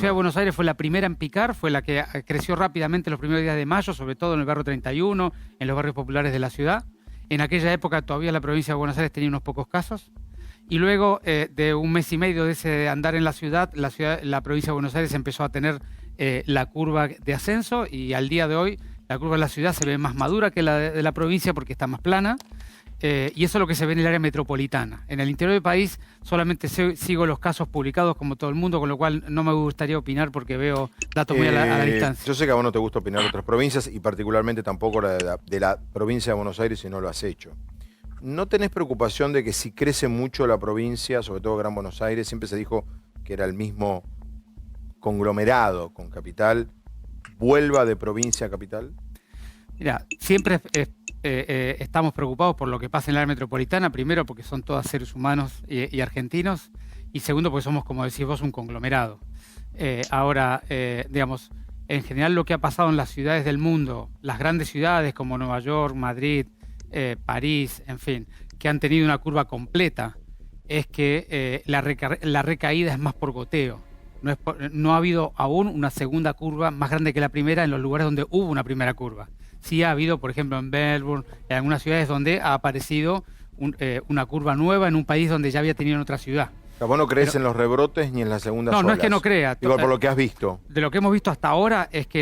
Speaker 18: de Buenos Aires fue la primera en picar, fue la que creció rápidamente los primeros días de mayo, sobre todo en el barrio 31, en los barrios populares de la ciudad. En aquella época todavía la provincia de Buenos Aires tenía unos pocos casos. Y luego de un mes y medio de ese andar en la provincia de Buenos Aires empezó a tener la curva de ascenso y al día de hoy la curva de la ciudad se ve más madura que la de la provincia porque está más plana. Y eso es lo que se ve en el área metropolitana. En el interior del país solamente sigo los casos publicados como todo el mundo, con lo cual no me gustaría opinar porque veo datos muy a la distancia.
Speaker 1: Yo sé que a vos no te gusta opinar de otras provincias y particularmente tampoco de la provincia de Buenos Aires si no lo has hecho. ¿No tenés preocupación de que si crece mucho la provincia, sobre todo Gran Buenos Aires, siempre se dijo que era el mismo conglomerado con capital, vuelva de provincia a capital?
Speaker 18: Mira, siempre estamos preocupados por lo que pasa en la área metropolitana, primero porque son todos seres humanos y argentinos, y segundo porque somos, como decís vos, un conglomerado. Ahora, digamos, en general lo que ha pasado en las ciudades del mundo, las grandes ciudades como Nueva York, Madrid, París, en fin, que han tenido una curva completa, es que la recaída es más por goteo. No ha habido aún una segunda curva más grande que la primera en los lugares donde hubo una primera curva. Sí ha habido, por ejemplo, en Melbourne, en algunas ciudades donde ha aparecido una curva nueva en un país donde ya había tenido en otra ciudad.
Speaker 1: ¿Vos no crees en los rebrotes ni en las segundas olas?
Speaker 18: No es que no crea.
Speaker 1: Igual por lo que has visto.
Speaker 18: De lo que hemos visto hasta ahora es que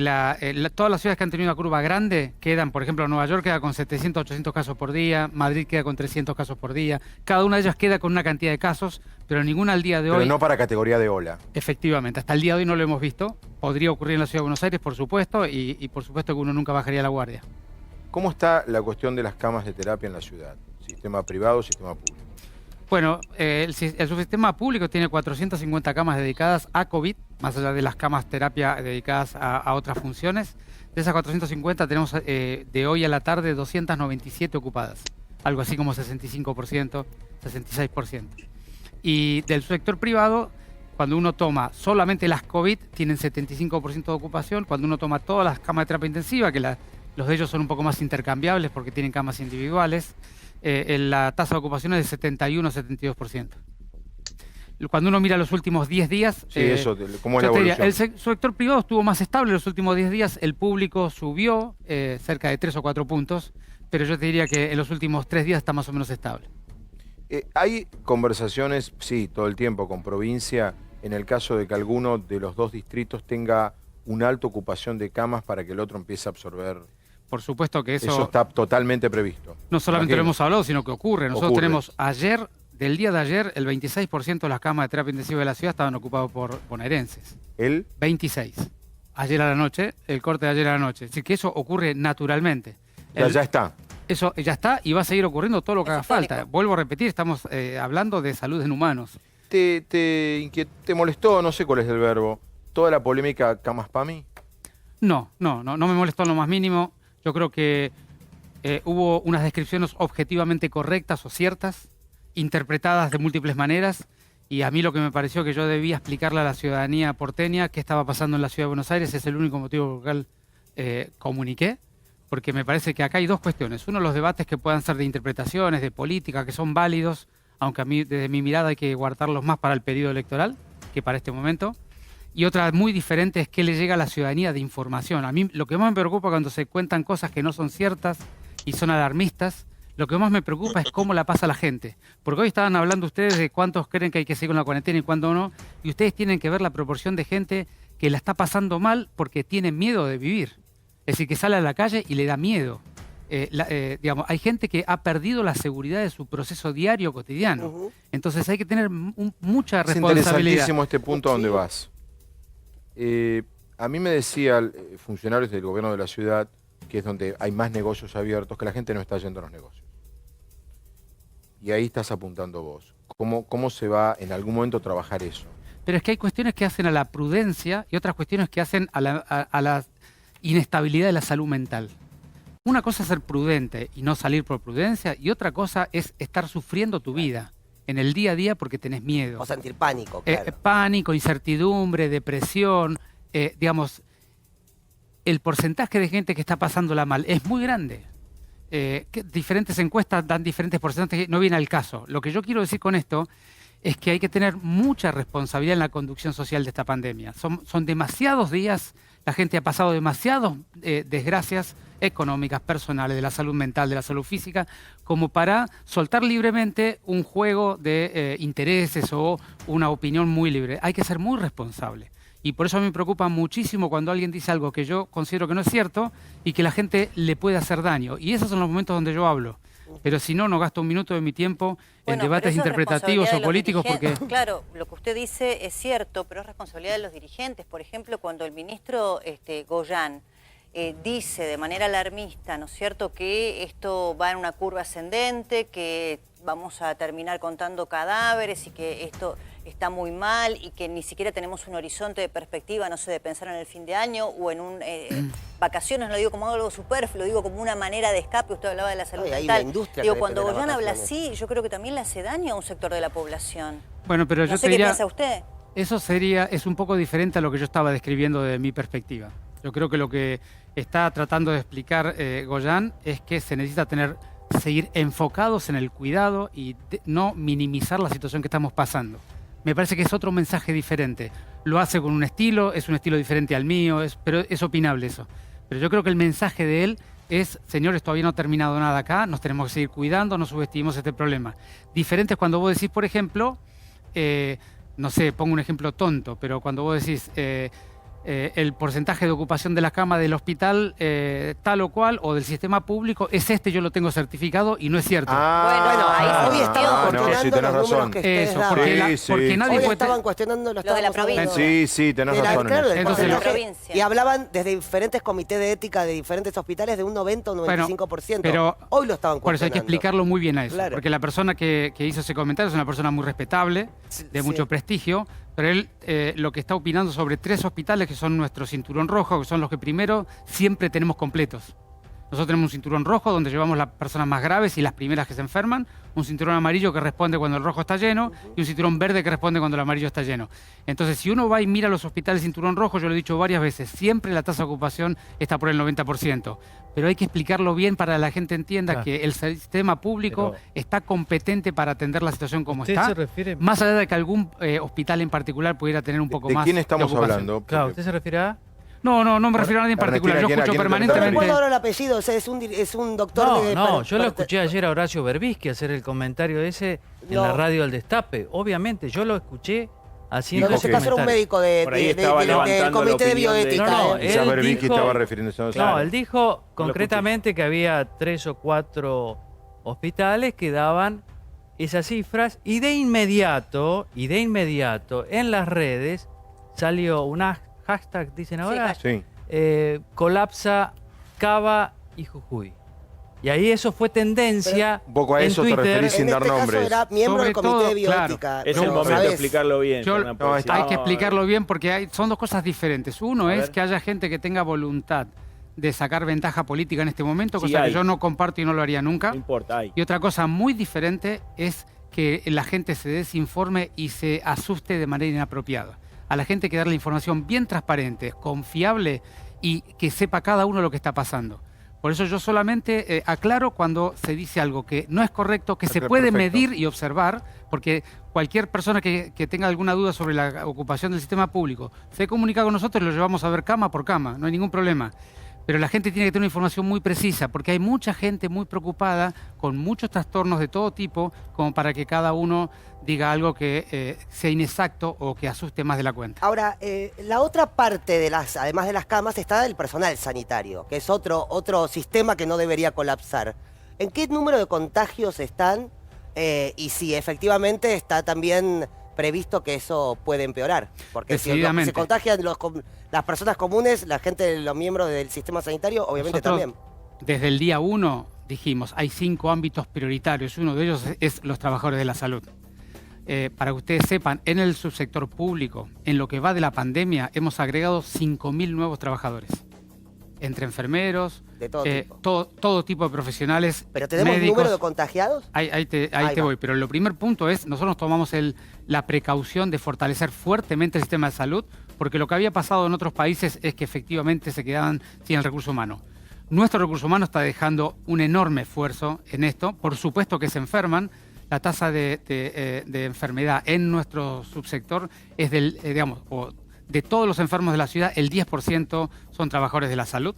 Speaker 18: todas las ciudades que han tenido una curva grande quedan, por ejemplo, Nueva York queda con 700, 800 casos por día, Madrid queda con 300 casos por día. Cada una de ellas queda con una cantidad de casos, pero ninguna al día de hoy...
Speaker 1: Pero no para categoría de ola.
Speaker 18: Efectivamente, hasta el día de hoy no lo hemos visto. Podría ocurrir en la Ciudad de Buenos Aires, por supuesto, y por supuesto que uno nunca bajaría la guardia.
Speaker 1: ¿Cómo está la cuestión de las camas de terapia en la ciudad? ¿Sistema privado o sistema público?
Speaker 18: Bueno, el subsistema público tiene 450 camas dedicadas a COVID, más allá de las camas terapia dedicadas a otras funciones. De esas 450 tenemos de hoy a la tarde 297 ocupadas, algo así como 65%, 66%. Y del sector privado, cuando uno toma solamente las COVID, tienen 75% de ocupación. Cuando uno toma todas las camas de terapia intensiva, que los de ellos son un poco más intercambiables porque tienen camas individuales, la tasa de ocupación es de 71-72%. Cuando uno mira los últimos 10 días...
Speaker 1: Sí, ¿cómo es la evolución?
Speaker 18: El sector privado estuvo más estable los últimos 10 días, el público subió cerca de 3 o 4 puntos, pero yo te diría que en los últimos 3 días está más o menos estable.
Speaker 1: Hay conversaciones, sí, todo el tiempo con provincia, en el caso de que alguno de los dos distritos tenga una alta ocupación de camas para que el otro empiece a absorber.
Speaker 18: Por supuesto que eso
Speaker 1: está totalmente previsto.
Speaker 18: No solamente lo hemos hablado, sino que ocurre. Nosotros tenemos del día de ayer, el 26% de las camas de terapia intensiva de la ciudad estaban ocupadas por bonaerenses.
Speaker 1: ¿El?
Speaker 18: 26. Ayer a la noche, el corte de ayer a la noche. Así que eso ocurre naturalmente.
Speaker 1: Ya está.
Speaker 18: Eso ya está y va a seguir ocurriendo todo lo que haga falta. Vuelvo a repetir, estamos hablando de salud en humanos.
Speaker 1: ¿Te molestó, no sé cuál es el verbo, toda la polémica camas PAMI?
Speaker 18: No me molestó en lo más mínimo. Yo creo que hubo unas descripciones objetivamente correctas o ciertas, interpretadas de múltiples maneras, y a mí lo que me pareció que yo debía explicarle a la ciudadanía porteña qué estaba pasando en la Ciudad de Buenos Aires es el único motivo por el cual comuniqué, porque me parece que acá hay dos cuestiones. Uno, los debates que puedan ser de interpretaciones, de política, que son válidos, aunque a mí, desde mi mirada, hay que guardarlos más para el periodo electoral que para este momento. Y otra muy diferente es qué le llega a la ciudadanía de información. A mí lo que más me preocupa cuando se cuentan cosas que no son ciertas y son alarmistas, lo que más me preocupa es cómo la pasa la gente. Porque hoy estaban hablando ustedes de cuántos creen que hay que seguir con la cuarentena y cuántos no, y ustedes tienen que ver la proporción de gente que la está pasando mal porque tiene miedo de vivir. Es decir, que sale a la calle y le da miedo. Digamos, hay gente que ha perdido la seguridad de su proceso diario, cotidiano. Entonces hay que tener mucha responsabilidad.
Speaker 1: Es interesantísimo este punto a donde vas. A mí me decía funcionarios del gobierno de la ciudad, que es donde hay más negocios abiertos, que la gente no está yendo a los negocios. Y ahí estás apuntando vos. ¿Cómo se va en algún momento a trabajar eso?
Speaker 18: Pero es que hay cuestiones que hacen a la prudencia y otras cuestiones que hacen a la inestabilidad de la salud mental. Una cosa es ser prudente y no salir por prudencia, y otra cosa es estar sufriendo tu vida en el día a día porque tenés miedo.
Speaker 2: O sentir pánico, claro.
Speaker 18: Pánico, incertidumbre, depresión. Digamos, el porcentaje de gente que está pasándola mal es muy grande. Diferentes encuestas dan diferentes porcentajes, no viene al caso. Lo que yo quiero decir con esto es que hay que tener mucha responsabilidad en la conducción social de esta pandemia. Son demasiados días, la gente ha pasado demasiadas desgracias económicas, personales, de la salud mental, de la salud física, como para soltar libremente un juego de intereses o una opinión muy libre. Hay que ser muy responsable. Y por eso a mí me preocupa muchísimo cuando alguien dice algo que yo considero que no es cierto y que la gente le puede hacer daño. Y esos son los momentos donde yo hablo. Pero si no, no gasto un minuto de mi tiempo en debates interpretativos o políticos porque...
Speaker 3: Claro, lo que usted dice es cierto, pero es responsabilidad de los dirigentes. Por ejemplo, cuando el ministro Goyan dice de manera alarmista, ¿no es cierto?, que esto va en una curva ascendente, que vamos a terminar contando cadáveres y que esto está muy mal y que ni siquiera tenemos un horizonte de perspectiva, no sé, de pensar en el fin de año o en un vacaciones, no lo digo como algo superfluo, lo digo como una manera de escape. Usted hablaba de la salud mental. Digo, cuando Goyan habla así, yo creo que también le hace daño a un sector de la población.
Speaker 18: Bueno, pero
Speaker 3: yo te diría, ¿qué piensa usted?
Speaker 18: Eso es un poco diferente a lo que yo estaba describiendo de mi perspectiva. Yo creo que lo que está tratando de explicar Goyan es que se necesita seguir enfocados en el cuidado y no minimizar la situación que estamos pasando. Me parece que es otro mensaje diferente. Lo hace con un estilo, es un estilo diferente al mío, pero es opinable eso. Pero yo creo que el mensaje de él es, señores, todavía no ha terminado nada acá, nos tenemos que seguir cuidando, no subestimemos este problema. Diferente es cuando vos decís, por ejemplo, no sé, pongo un ejemplo tonto, pero cuando vos decís... el porcentaje de ocupación de la cama del hospital tal o cual o del sistema público es yo lo tengo certificado y no es cierto.
Speaker 2: Bueno, ahí hoy estaban cuestionando los números que ustedes daban.
Speaker 18: Porque nadie
Speaker 2: hoy estaban cuestionando los
Speaker 3: de la provincia.
Speaker 1: Sí, tenés razón.
Speaker 2: Claro, entonces, la provincia. Y hablaban desde diferentes comités de ética de diferentes hospitales de un 90 o 95%.
Speaker 18: Pero
Speaker 2: hoy lo estaban cuestionando.
Speaker 18: Por eso hay que explicarlo muy bien a eso. Claro. Porque la persona que hizo ese comentario es una persona muy respetable, de mucho prestigio, pero él lo que está opinando sobre 3 hospitales que son nuestro cinturón rojo, que son los que primero siempre tenemos completos. Nosotros tenemos un cinturón rojo donde llevamos las personas más graves y las primeras que se enferman, un cinturón amarillo que responde cuando el rojo está lleno y un cinturón verde que responde cuando el amarillo está lleno. Entonces, si uno va y mira los hospitales cinturón rojo, yo lo he dicho varias veces, siempre la tasa de ocupación está por el 90%. Pero hay que explicarlo bien para que la gente entienda que el sistema público está competente para atender la situación como está, más allá de que algún hospital en particular pudiera tener un poco más
Speaker 1: ¿De quién estamos hablando?
Speaker 5: Claro, ¿usted se refiere a...?
Speaker 18: No me refiero a nadie en particular. Yo escucho permanentemente...
Speaker 2: No recuerdo ahora el apellido, o sea, es un doctor de...
Speaker 5: No, yo lo escuché ayer a Horacio Berbisky hacer el comentario ese en la radio del Destape. Obviamente, yo lo escuché haciendo ese comentario.
Speaker 2: Era un médico del Comité de Bioética.
Speaker 5: Él dijo concretamente que había 3 o 4 hospitales que daban esas cifras y de inmediato en las redes salió una hashtag, dicen ahora, colapsa Cava y Jujuy. Y ahí eso fue tendencia.
Speaker 1: Un poco a eso te referís sin dar nombres.
Speaker 2: Caso era miembro del Comité de Bioética.
Speaker 6: Claro, es el momento de explicarlo bien.
Speaker 18: Hay que explicarlo bien porque son dos cosas diferentes. Uno es que haya gente que tenga voluntad de sacar ventaja política en este momento, cosa que yo no comparto y no lo haría nunca. No
Speaker 6: importa,
Speaker 18: Y otra cosa muy diferente es que la gente se desinforme y se asuste de manera inapropiada. A la gente hay que darle información bien transparente, confiable y que sepa cada uno lo que está pasando. Por eso yo solamente aclaro cuando se dice algo que no es correcto, que se puede medir y observar, porque cualquier persona que tenga alguna duda sobre la ocupación del sistema público se comunica con nosotros y lo llevamos a ver cama por cama, no hay ningún problema. Pero la gente tiene que tener una información muy precisa, porque hay mucha gente muy preocupada, con muchos trastornos de todo tipo, como para que cada uno diga algo que sea inexacto o que asuste más de la cuenta.
Speaker 2: Ahora, la otra parte, además de las camas, está el personal sanitario, que es otro sistema que no debería colapsar. ¿En qué número de contagios están? Y si efectivamente está también previsto que eso puede empeorar. Porque si se contagian las personas comunes, la gente, los miembros del sistema sanitario, obviamente también.
Speaker 18: Desde el día 1 dijimos, hay 5 ámbitos prioritarios. Uno de ellos es los trabajadores de la salud. Para que ustedes sepan, en el subsector público, en lo que va de la pandemia, hemos agregado 5.000 nuevos trabajadores. Entre enfermeros,
Speaker 2: de todo tipo.
Speaker 18: Todo tipo de profesionales.
Speaker 2: ¿Pero tenemos
Speaker 18: médicos.
Speaker 2: número de contagiados?
Speaker 18: Ahí te voy. Pero el primer punto es, nosotros tomamos la precaución de fortalecer fuertemente el sistema de salud, porque lo que había pasado en otros países es que efectivamente se quedaban sin el recurso humano. Nuestro recurso humano está dejando un enorme esfuerzo en esto. Por supuesto que se enferman. La tasa de enfermedad en nuestro subsector es de todos los enfermos de la ciudad, el 10% son trabajadores de la salud.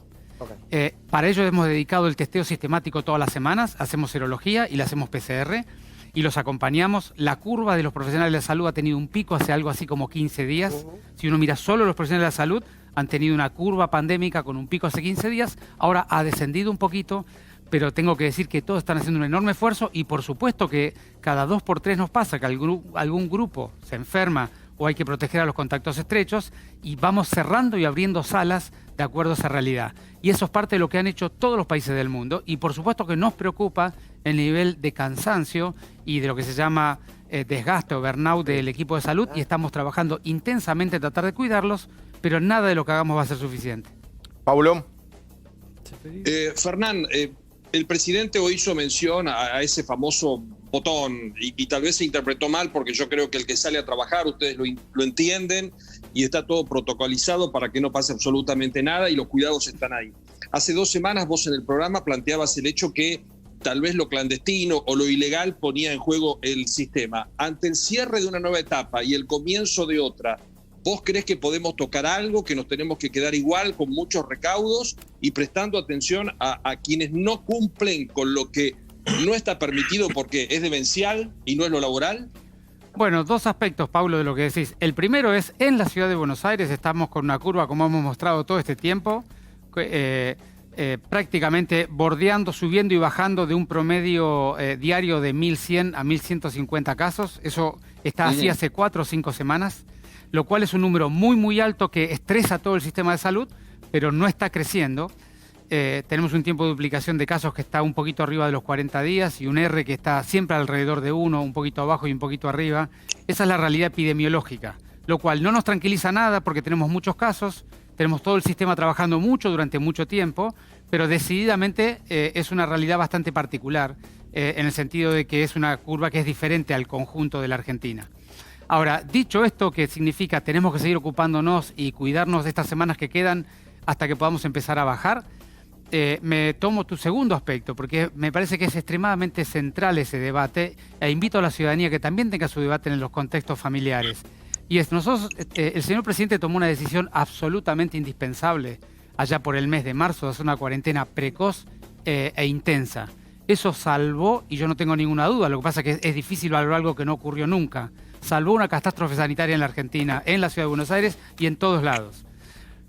Speaker 18: Para ello hemos dedicado el testeo sistemático todas las semanas, hacemos serología y le hacemos PCR y los acompañamos. La curva de los profesionales de la salud ha tenido un pico hace algo así como 15 días. Si uno mira solo los profesionales de la salud, han tenido una curva pandémica con un pico hace 15 días, ahora ha descendido un poquito, pero tengo que decir que todos están haciendo un enorme esfuerzo y por supuesto que cada 2 por 3 nos pasa que algún grupo se enferma o hay que proteger a los contactos estrechos y vamos cerrando y abriendo salas de acuerdo a esa realidad. Y eso es parte de lo que han hecho todos los países del mundo y por supuesto que nos preocupa el nivel de cansancio y de lo que se llama desgaste o burnout del equipo de salud y estamos trabajando intensamente en tratar de cuidarlos, pero nada de lo que hagamos va a ser suficiente.
Speaker 1: Paulo.
Speaker 4: Fernán, el presidente hoy hizo mención a ese famoso botón y tal vez se interpretó mal porque yo creo que el que sale a trabajar, ustedes lo entienden y está todo protocolizado para que no pase absolutamente nada y los cuidados están ahí. Hace 2 semanas vos en el programa planteabas el hecho que tal vez lo clandestino o lo ilegal ponía en juego el sistema. Ante el cierre de una nueva etapa y el comienzo de otra, ¿vos crees que podemos tocar algo, que nos tenemos que quedar igual con muchos recaudos y prestando atención a quienes no cumplen con lo que no está permitido porque es demencial y no es lo laboral?
Speaker 18: Bueno, 2 aspectos, Pablo, de lo que decís. El primero es, en la ciudad de Buenos Aires estamos con una curva, como hemos mostrado todo este tiempo, prácticamente bordeando, subiendo y bajando de un promedio diario de 1.100 a 1.150 casos. Eso está así hace 4 o 5 semanas, lo cual es un número muy, muy alto que estresa a todo el sistema de salud, pero no está creciendo. Tenemos un tiempo de duplicación de casos que está un poquito arriba de los 40 días y un R que está siempre alrededor de 1, un poquito abajo y un poquito arriba. Esa es la realidad epidemiológica, lo cual no nos tranquiliza nada porque tenemos muchos casos, tenemos todo el sistema trabajando mucho durante mucho tiempo, pero decididamente es una realidad bastante particular en el sentido de que es una curva que es diferente al conjunto de la Argentina. Ahora, dicho esto, que significa tenemos que seguir ocupándonos y cuidarnos de estas semanas que quedan hasta que podamos empezar a bajar, me tomo tu segundo aspecto, porque me parece que es extremadamente central ese debate, e invito a la ciudadanía que también tenga su debate en los contextos familiares. Y es, nosotros, el señor presidente tomó una decisión absolutamente indispensable allá por el mes de marzo de hacer una cuarentena precoz e intensa. Eso salvó, y yo no tengo ninguna duda, lo que pasa es que es difícil valorar algo que no ocurrió nunca, salvó una catástrofe sanitaria en la Argentina, en la ciudad de Buenos Aires y en todos lados.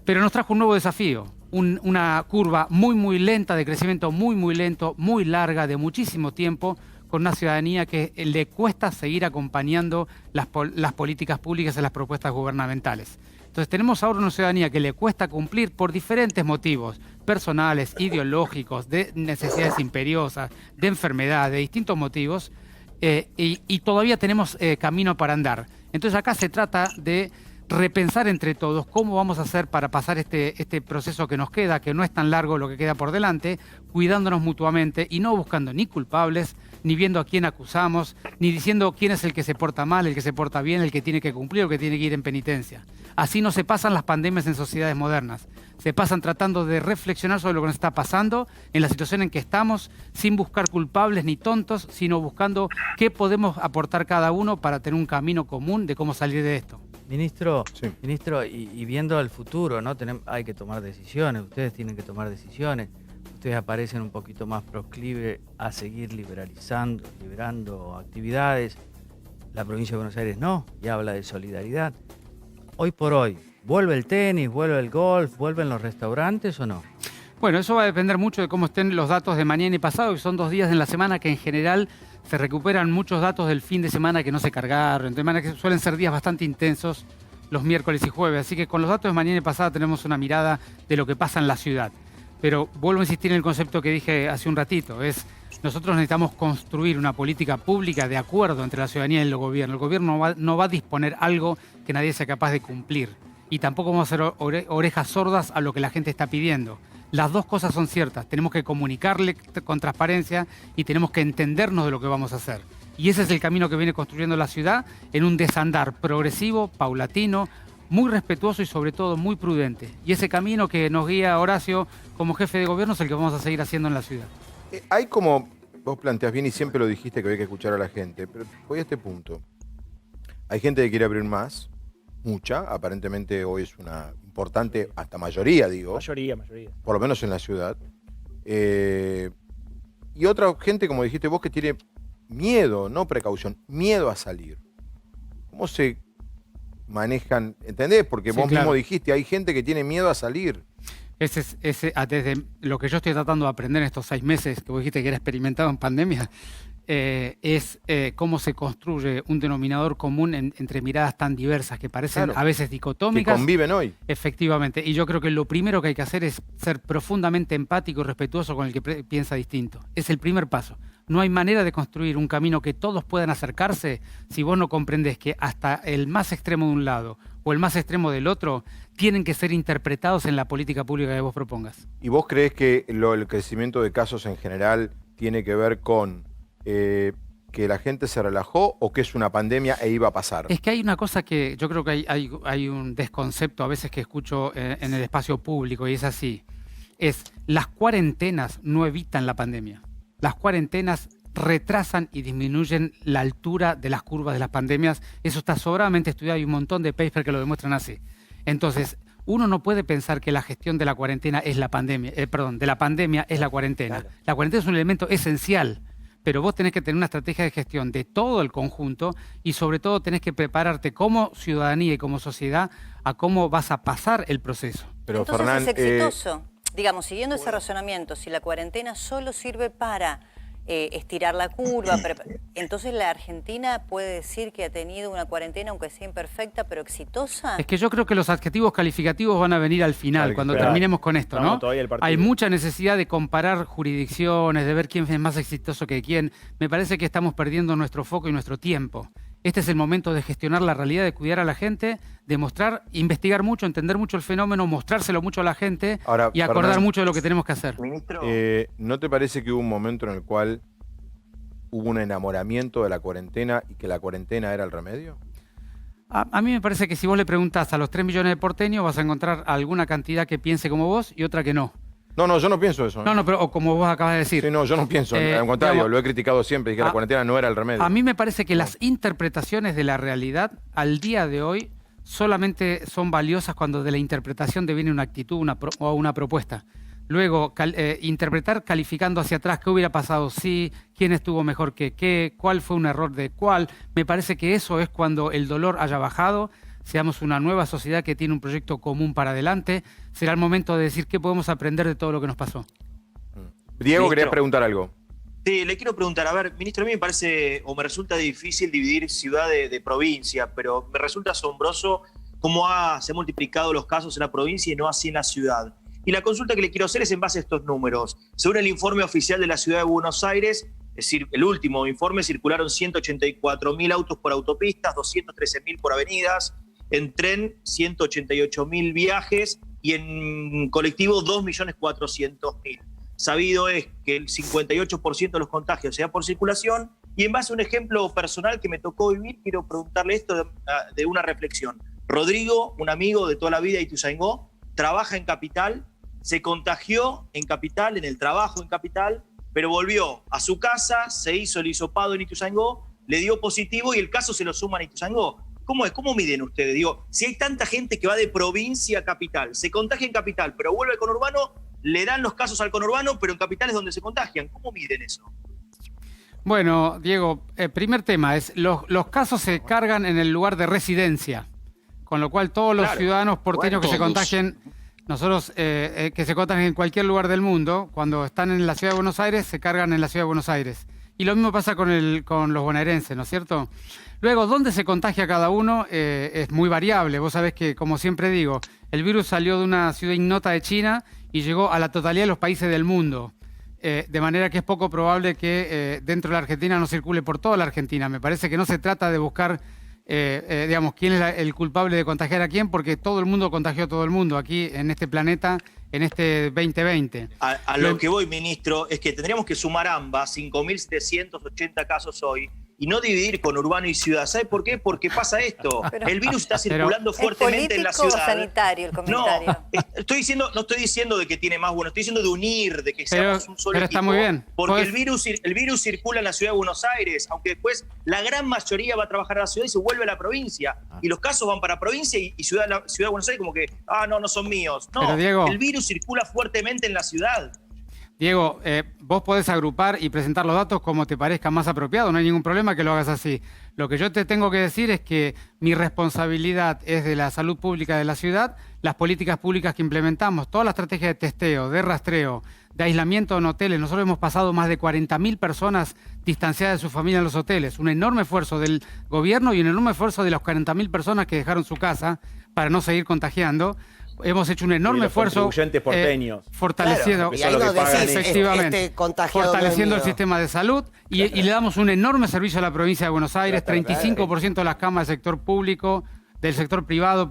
Speaker 18: Pero nos trajo un nuevo desafío, una curva muy lenta, de crecimiento muy lento, muy larga, de muchísimo tiempo, con una ciudadanía que le cuesta seguir acompañando las políticas públicas y las propuestas gubernamentales. Entonces tenemos ahora una ciudadanía que le cuesta cumplir por diferentes motivos, personales, ideológicos, de necesidades imperiosas, de enfermedad, de distintos motivos, y todavía tenemos camino para andar. Entonces acá se trata de repensar entre todos cómo vamos a hacer para pasar este proceso que nos queda, que no es tan largo lo que queda por delante, cuidándonos mutuamente y no buscando ni culpables, ni viendo a quién acusamos, ni diciendo quién es el que se porta mal, el que se porta bien, el que tiene que cumplir o que tiene que ir en penitencia. Así no se pasan las pandemias en sociedades modernas. Se pasan tratando de reflexionar sobre lo que nos está pasando, en la situación en que estamos, sin buscar culpables ni tontos, sino buscando qué podemos aportar cada uno para tener un camino común de cómo salir de esto.
Speaker 5: Ministro, y viendo al futuro, ¿no? Hay que tomar decisiones, ustedes tienen que tomar decisiones. Ustedes aparecen un poquito más proclive a seguir liberando actividades. La provincia de Buenos Aires no, y habla de solidaridad. Hoy por hoy, ¿vuelve el tenis, vuelve el golf, vuelven los restaurantes o no?
Speaker 18: Bueno, eso va a depender mucho de cómo estén los datos de mañana y pasado, que son 2 días en la semana que en general se recuperan muchos datos del fin de semana que no se cargaron, de manera que suelen ser días bastante intensos los miércoles y jueves. Así que con los datos de mañana y pasado tenemos una mirada de lo que pasa en la ciudad. Pero vuelvo a insistir en el concepto que dije hace un ratito, nosotros necesitamos construir una política pública de acuerdo entre la ciudadanía y el gobierno. El gobierno no va a disponer algo que nadie sea capaz de cumplir. Y tampoco vamos a hacer orejas sordas a lo que la gente está pidiendo. Las dos cosas son ciertas. Tenemos que comunicarle con transparencia y tenemos que entendernos de lo que vamos a hacer. Y ese es el camino que viene construyendo la ciudad en un desandar progresivo, paulatino, muy respetuoso y sobre todo muy prudente. Y ese camino que nos guía Horacio como jefe de gobierno es el que vamos a seguir haciendo en la ciudad.
Speaker 1: Hay como, vos planteás bien y siempre lo dijiste que había que escuchar a la gente, pero voy a este punto. Hay gente que quiere abrir más, mucha, aparentemente hoy es una importante, hasta mayoría digo.
Speaker 6: Mayoría.
Speaker 1: Por lo menos en la ciudad. Y otra gente, como dijiste vos, que tiene miedo, no precaución, miedo a salir. ¿Cómo se manejan? ¿Entendés? Porque vos mismo dijiste, hay gente que tiene miedo a salir.
Speaker 18: Desde lo que yo estoy tratando de aprender en estos 6 meses, que vos dijiste que era experimentado en pandemia, es cómo se construye un denominador común entre miradas tan diversas que parecen a veces dicotómicas.
Speaker 1: Que conviven hoy.
Speaker 18: Efectivamente. Y yo creo que lo primero que hay que hacer es ser profundamente empático y respetuoso con el que piensa distinto. Es el primer paso. No hay manera de construir un camino que todos puedan acercarse si vos no comprendés que hasta el más extremo de un lado o el más extremo del otro tienen que ser interpretados en la política pública que vos propongas.
Speaker 1: ¿Y vos crees que el crecimiento de casos en general tiene que ver con que la gente se relajó o que es una pandemia e iba a pasar?
Speaker 18: Es que hay una cosa que yo creo que hay un desconcepto a veces que escucho en el espacio público y es así. Las cuarentenas no evitan la pandemia. Las cuarentenas retrasan y disminuyen la altura de las curvas de las pandemias. Eso está sobradamente estudiado, hay un montón de papers que lo demuestran así. Entonces, uno no puede pensar que la gestión de la cuarentena es la pandemia, de la pandemia es la cuarentena. Claro. La cuarentena es un elemento esencial, pero vos tenés que tener una estrategia de gestión de todo el conjunto y sobre todo tenés que prepararte como ciudadanía y como sociedad a cómo vas a pasar el proceso.
Speaker 3: Pero entonces Fernán, es exitoso. Digamos, siguiendo ese razonamiento, si la cuarentena solo sirve para estirar la curva, entonces la Argentina puede decir que ha tenido una cuarentena, aunque sea imperfecta, pero exitosa.
Speaker 18: Es que yo creo que los adjetivos calificativos van a venir al final, cuando terminemos con esto, ¿no? Hay mucha necesidad de comparar jurisdicciones, de ver quién es más exitoso que quién. Me parece que estamos perdiendo nuestro foco y nuestro tiempo Este es el momento de gestionar la realidad, de cuidar a la gente, demostrar, investigar mucho, entender mucho el fenómeno, mostrárselo mucho a la gente y acordar
Speaker 1: Fernán,
Speaker 18: mucho de lo que tenemos que hacer.
Speaker 7: Ministro.
Speaker 1: ¿No te parece que hubo un momento en el cual hubo un enamoramiento de la cuarentena y que la cuarentena era el remedio?
Speaker 18: A mí me parece que si vos le preguntás a los 3 millones de porteños vas a encontrar alguna cantidad que piense como vos y otra que no.
Speaker 1: No, yo no pienso eso.
Speaker 18: No, pero o como vos acabas de decir.
Speaker 1: Sí, no, yo no pienso. Al contrario,
Speaker 18: digamos,
Speaker 1: lo he criticado siempre, dije que la cuarentena no era el remedio.
Speaker 18: A mí me parece que las interpretaciones de la realidad al día de hoy solamente son valiosas cuando de la interpretación deviene una actitud o una propuesta. Luego, interpretar calificando hacia atrás qué hubiera pasado si, quién estuvo mejor que qué, cuál fue un error de cuál. Me parece que eso es cuando el dolor haya bajado, seamos una nueva sociedad que tiene un proyecto común para adelante. Será el momento de decir qué podemos aprender de todo lo que nos pasó.
Speaker 1: Diego, querías preguntar algo.
Speaker 7: Sí, le quiero preguntar, a ver, ministro, a mí me parece, o me resulta difícil dividir ciudad de provincia, pero me resulta asombroso cómo se han multiplicado los casos en la provincia y no así en la ciudad. Y la consulta que le quiero hacer es en base a estos números. Según el informe oficial de la Ciudad de Buenos Aires, es decir, el último informe, circularon 184.000 autos por autopistas, 213.000 por avenidas, en tren 188.000 viajes y en colectivo 2.400.000. Sabido es que el 58% de los contagios se da por circulación, y en base a un ejemplo personal que me tocó vivir, quiero preguntarle esto de una reflexión. Rodrigo, un amigo de toda la vida de Ituzaingó, trabaja en Capital, se contagió en Capital, en el trabajo en Capital, pero volvió a su casa, se hizo el hisopado en Ituzaingó, le dio positivo y el caso se lo suman a Ituzaingó. ¿Cómo es? ¿Cómo miden ustedes? Digo, si hay tanta gente que va de provincia a Capital, se contagia en Capital, pero vuelve al conurbano, le dan los casos al conurbano, pero en Capital es donde se contagian. ¿Cómo miden eso?
Speaker 18: Bueno, Diego, el primer tema es, los casos se cargan en el lugar de residencia, con lo cual todos los ciudadanos porteños que se contagien, nosotros que se contagien en cualquier lugar del mundo, cuando están en la Ciudad de Buenos Aires, se cargan en la Ciudad de Buenos Aires. Y lo mismo pasa con los bonaerenses, ¿no es cierto? Luego, ¿dónde se contagia cada uno? Es muy variable. Vos sabés que, como siempre digo, el virus salió de una ciudad ignota de China y llegó a la totalidad de los países del mundo. De manera que es poco probable que dentro de la Argentina no circule por toda la Argentina. Me parece que no se trata de buscar, digamos, quién es el culpable de contagiar a quién, porque todo el mundo contagió a todo el mundo aquí en este planeta, en este 2020.
Speaker 7: A lo que voy, ministro, es que tendríamos que sumar ambas, 5.780 casos hoy, y no dividir con urbano y ciudad. ¿Sabe por qué? Porque pasa esto. El virus está circulando fuertemente en la ciudad.
Speaker 3: ¿Es sanitario el comentario?
Speaker 7: No, no estoy diciendo de que tiene más bueno, estoy diciendo de unir, de que seamos un solo equipo.
Speaker 18: Está muy bien.
Speaker 7: Porque el virus circula en la ciudad de Buenos Aires, aunque después la gran mayoría va a trabajar a la ciudad y se vuelve a la provincia. Y los casos van para provincia y ciudad de Buenos Aires como que, no son míos. No,
Speaker 18: Diego,
Speaker 7: el virus circula fuertemente en la ciudad.
Speaker 18: Diego, vos podés agrupar y presentar los datos como te parezca más apropiado, no hay ningún problema que lo hagas así. Lo que yo te tengo que decir es que mi responsabilidad es de la salud pública de la ciudad, las políticas públicas que implementamos, toda la estrategia de testeo, de rastreo, de aislamiento en hoteles. Nosotros hemos pasado más de 40.000 personas distanciadas de su familia en los hoteles. Un enorme esfuerzo del gobierno y un enorme esfuerzo de las 40.000 personas que dejaron su casa para no seguir contagiando. Hemos hecho un enorme esfuerzo fortaleciendo, efectivamente, fortaleciendo el sistema de salud y le damos un enorme servicio a la provincia de Buenos Aires. 35% de las camas del sector público, del sector privado,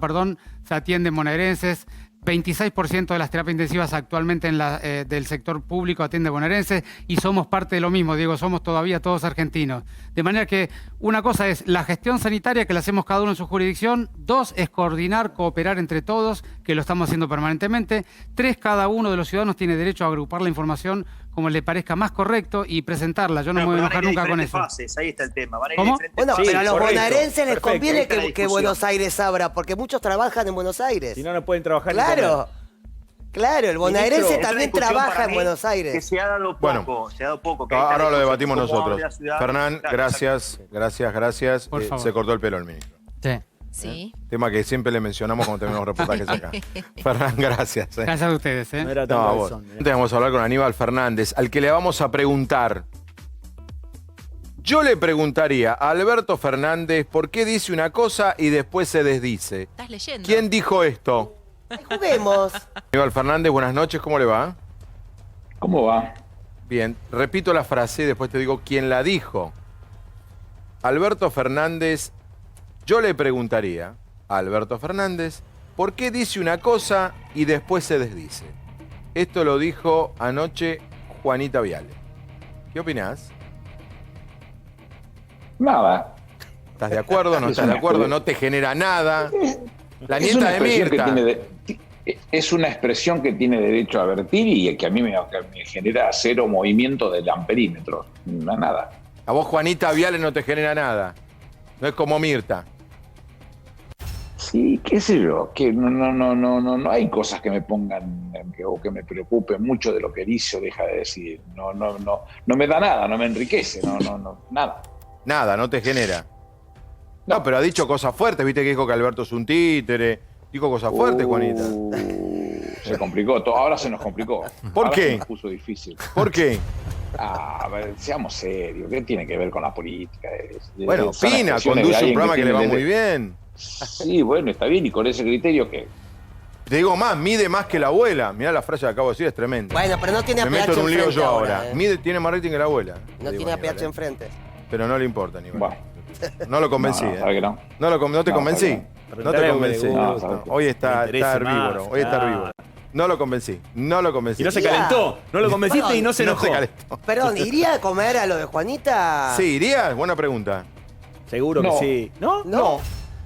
Speaker 18: se atienden bonaerenses. 26% de las terapias intensivas actualmente del sector público atiende bonaerenses y somos parte de lo mismo, Diego, somos todavía todos argentinos. De manera que una cosa es la gestión sanitaria que la hacemos cada uno en su jurisdicción, 2 es coordinar, cooperar entre todos, que lo estamos haciendo permanentemente, 3 cada uno de los ciudadanos tiene derecho a agrupar la información como le parezca más correcto y presentarla. Yo no me voy a enojar nunca con eso.
Speaker 7: Fases, ahí está el tema.
Speaker 2: ¿Cómo? Bueno, pero a los bonaerenses les conviene que Buenos Aires abra, porque muchos trabajan en Buenos Aires.
Speaker 6: Si no, no pueden trabajar.
Speaker 2: Claro, el bonaerense también trabaja en Buenos Aires.
Speaker 7: Que se ha dado poco, se ha dado poco.
Speaker 1: Ahora lo debatimos nosotros. Fernán, gracias. Se cortó el pelo el ministro.
Speaker 19: Sí.
Speaker 1: Tema que siempre le mencionamos cuando tenemos reportajes acá. Fernán, gracias.
Speaker 18: Gracias a ustedes.
Speaker 6: No era tan
Speaker 1: Antes vamos a hablar con Aníbal Fernández, al que le vamos a preguntar. Yo le preguntaría a Alberto Fernández por qué dice una cosa y después se desdice.
Speaker 19: ¿Estás leyendo?
Speaker 1: ¿Quién dijo esto?
Speaker 2: Juguemos.
Speaker 1: Aníbal Fernández, buenas noches, ¿cómo le va?
Speaker 9: ¿Cómo va?
Speaker 1: Bien, repito la frase y después te digo quién la dijo. Alberto Fernández, yo le preguntaría a Alberto Fernández por qué dice una cosa y después se desdice. Esto lo dijo anoche Juanita Viale. ¿Qué opinás?
Speaker 19: Nada.
Speaker 1: ¿Estás de acuerdo? ¿No estás de acuerdo? ¿No te genera nada? La nieta de Mirta.
Speaker 19: Es una expresión que tiene derecho a vertir y que a mí me genera cero movimiento del amperímetro. Nada.
Speaker 1: A vos, Juanita Viale, no te genera nada. No es como Mirta.
Speaker 19: Sí, qué sé yo, que no hay cosas que me pongan o que me preocupen mucho de lo que dice o deja de decir. No me da nada, no me enriquece, nada.
Speaker 1: Nada, no te genera. No, pero ha dicho cosas fuertes, viste que dijo que Alberto es un títere. Dijo cosas fuertes, Juanita.
Speaker 19: Se complicó, ahora se nos complicó.
Speaker 1: ¿Por qué?
Speaker 19: Se nos puso difícil.
Speaker 1: ¿Por qué?
Speaker 19: A ver, seamos serios, ¿qué tiene que ver con la política?
Speaker 1: Bueno, opina, conduce un programa que le va muy bien.
Speaker 19: Sí, bueno, está bien, y con ese criterio que...
Speaker 1: Te digo más, mide más que la abuela. Mirá la frase que acabo de decir, es tremenda.
Speaker 2: Bueno, pero no tiene a
Speaker 1: PH enfrente. Me meto en un lío yo ahora. Tiene más rating que la abuela.
Speaker 2: No tiene a PH enfrente.
Speaker 1: Pero no le importa, ni bueno. No lo convencí,
Speaker 19: no,
Speaker 1: no te convencí. No te convencí. Hoy está herbívoro. Hoy está herbívoro. No lo convencí.
Speaker 6: Y no se calentó. No lo convenciste y no se enojó.
Speaker 2: Perdón, ¿iría a comer a lo de Juanita?
Speaker 1: Sí, ¿iría? Buena pregunta.
Speaker 6: Seguro que sí. ¿No? No.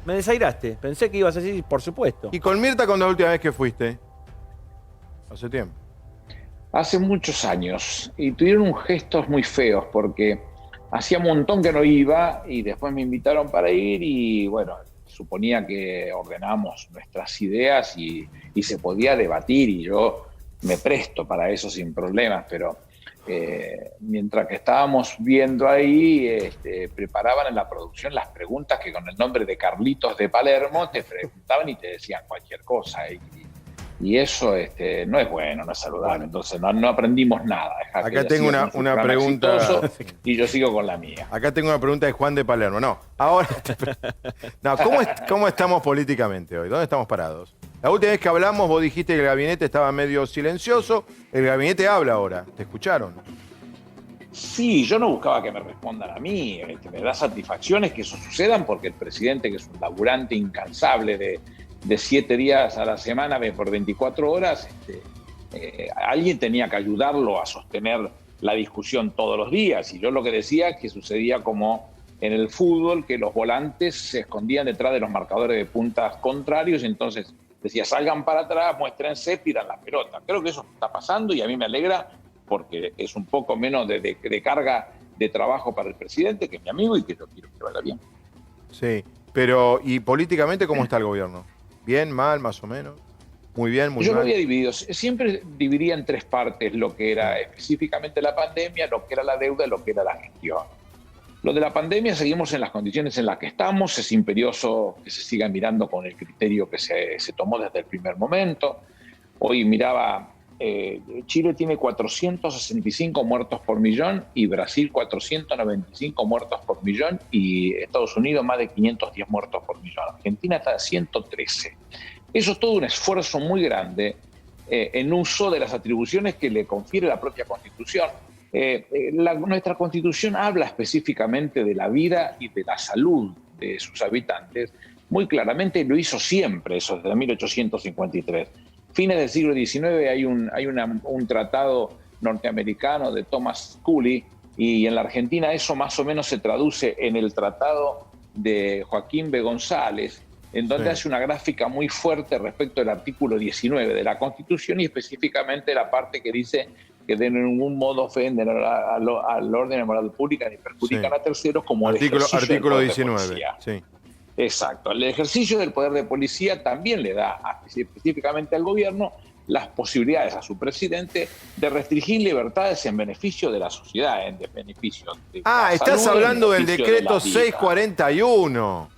Speaker 6: Me desairaste. Pensé que ibas a decir, por supuesto.
Speaker 1: ¿Y con Mirta cuándo es la última vez que fuiste? Hace tiempo.
Speaker 19: Hace muchos años. Y tuvieron gestos muy feos porque hacía un montón que no iba y después me invitaron para ir y bueno, suponía que ordenamos nuestras ideas y se podía debatir y yo me presto para eso sin problemas, pero mientras que estábamos viendo ahí, preparaban en la producción las preguntas que con el nombre de Carlitos de Palermo te preguntaban y te decían cualquier cosa. Y eso no es bueno, no es saludable. Entonces no aprendimos nada.
Speaker 1: Acá tengo una pregunta.
Speaker 19: Y yo sigo con la mía.
Speaker 1: Acá tengo una pregunta de Juan de Palermo. No, ahora. No, ¿cómo estamos políticamente hoy? ¿Dónde estamos parados? La última vez que hablamos, vos dijiste que el gabinete estaba medio silencioso. El gabinete habla ahora. ¿Te escucharon?
Speaker 19: Sí, yo no buscaba que me respondan a mí. Me da satisfacciones que eso sucedan porque el presidente, que es un laburante incansable de 7 días a la semana por 24 horas, alguien tenía que ayudarlo a sostener la discusión todos los días. Y yo lo que decía es que sucedía como en el fútbol, que los volantes se escondían detrás de los marcadores de puntas contrarios, y entonces decía, salgan para atrás, muéstrense, tiran la pelota. Creo que eso está pasando y a mí me alegra porque es un poco menos de carga de trabajo para el presidente, que es mi amigo y que yo quiero que vaya bien.
Speaker 1: Sí, pero ¿y políticamente cómo está el gobierno? ¿Bien, mal, más o menos? Muy bien, muy mal.
Speaker 19: Yo lo había dividido. Siempre dividía en 3 partes lo que era específicamente la pandemia, lo que era la deuda y lo que era la gestión. Lo de la pandemia, seguimos en las condiciones en las que estamos. Es imperioso que se siga mirando con el criterio que se tomó desde el primer momento. Hoy miraba, Chile tiene 465 muertos por millón y Brasil 495 muertos por millón y Estados Unidos más de 510 muertos por millón. Argentina está a 113. Eso es todo un esfuerzo muy grande en uso de las atribuciones que le confiere la propia Constitución. Nuestra Constitución habla específicamente de la vida y de la salud de sus habitantes. Muy claramente lo hizo siempre, eso desde 1853. Fines del siglo XIX hay un tratado norteamericano de Thomas Cooley y en la Argentina eso más o menos se traduce en el tratado de Joaquín B. González, en donde hace una gráfica muy fuerte respecto del artículo 19 de la Constitución y específicamente la parte que dice que de ningún modo ofenden al orden de moral pública ni perjudican a terceros como
Speaker 1: artículo 19. Sí.
Speaker 19: Exacto. El ejercicio del poder de policía también le da específicamente al gobierno las posibilidades a su presidente de restringir libertades en beneficio de la sociedad, en beneficio de la
Speaker 1: estás
Speaker 19: salud,
Speaker 1: hablando del decreto 641.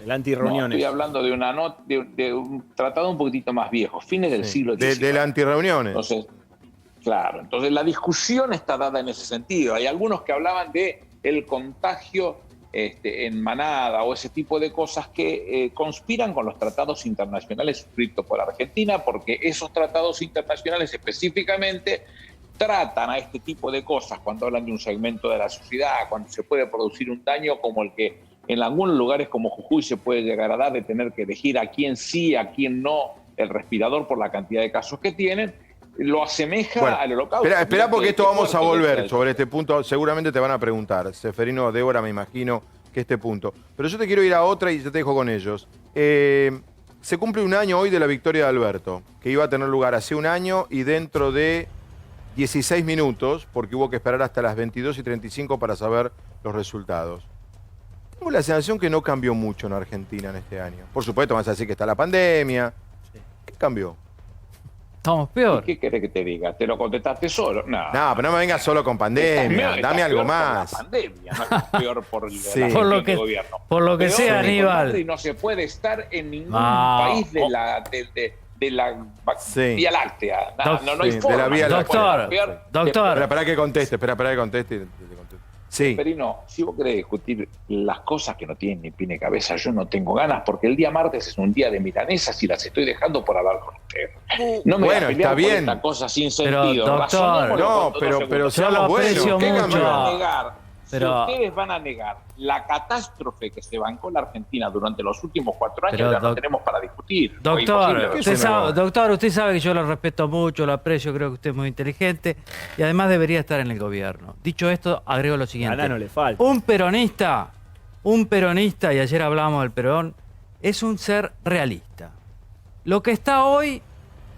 Speaker 19: El antirreuniones. No, estoy hablando de un tratado un poquitito más viejo, fines del siglo XIX.
Speaker 1: Del antirreuniones.
Speaker 19: Entonces, claro, entonces la discusión está dada en ese sentido. Hay algunos que hablaban de el contagio en manada o ese tipo de cosas que conspiran con los tratados internacionales suscritos por Argentina, porque esos tratados internacionales específicamente tratan a este tipo de cosas cuando hablan de un segmento de la sociedad, cuando se puede producir un daño como el que en algunos lugares como Jujuy se puede llegar a dar, de tener que elegir a quién sí, a quién no, el respirador por la cantidad de casos que tienen, lo asemeja al Holocausto.
Speaker 1: Espera porque esto vamos a volver sobre este punto, seguramente te van a preguntar, Seferino, Débora, me imagino que este punto. Pero yo te quiero ir a otra y ya te dejo con ellos. Se cumple un año hoy de la victoria de Alberto, que iba a tener lugar hace un año y dentro de 16 minutos, porque hubo que esperar hasta las 22:35 para saber los resultados. Tengo la sensación que no cambió mucho en Argentina en este año. Por supuesto, vas a decir que está la pandemia. ¿Qué cambió?
Speaker 5: Estamos peor.
Speaker 19: ¿Qué querés que te diga? ¿Te lo contestaste solo? No,
Speaker 1: pero no me vengas solo con pandemia. Dame algo más.
Speaker 19: Por la pandemia, no es peor por el gobierno.
Speaker 5: Por lo que sea, Aníbal.
Speaker 19: No se puede estar en ningún país de la Vía Láctea. No hay forma.
Speaker 1: De la Vía
Speaker 5: Láctea. Doctor.
Speaker 1: Espera que conteste. Sí.
Speaker 19: Perino, si vos querés discutir las cosas que no tienen ni pie ni cabeza, yo no tengo ganas, porque el día martes es un día de milanesas y las estoy dejando por hablar con usted. No me
Speaker 1: bueno, está bien.
Speaker 19: Esta cosa sin sentido.
Speaker 5: Pero, doctor,
Speaker 1: no, pero seamos buenos.
Speaker 5: ¿Qué
Speaker 19: cambió? Si ustedes van a negar la catástrofe que se bancó la Argentina durante los últimos 4 años, ya no tenemos para discutir.
Speaker 5: Doctor, usted sabe que yo lo respeto mucho, lo aprecio, creo que usted es muy inteligente y además debería estar en el gobierno. Dicho esto, agrego lo siguiente.
Speaker 6: No le falta.
Speaker 5: Un peronista, y ayer hablábamos del Perón, es un ser realista. Lo que está hoy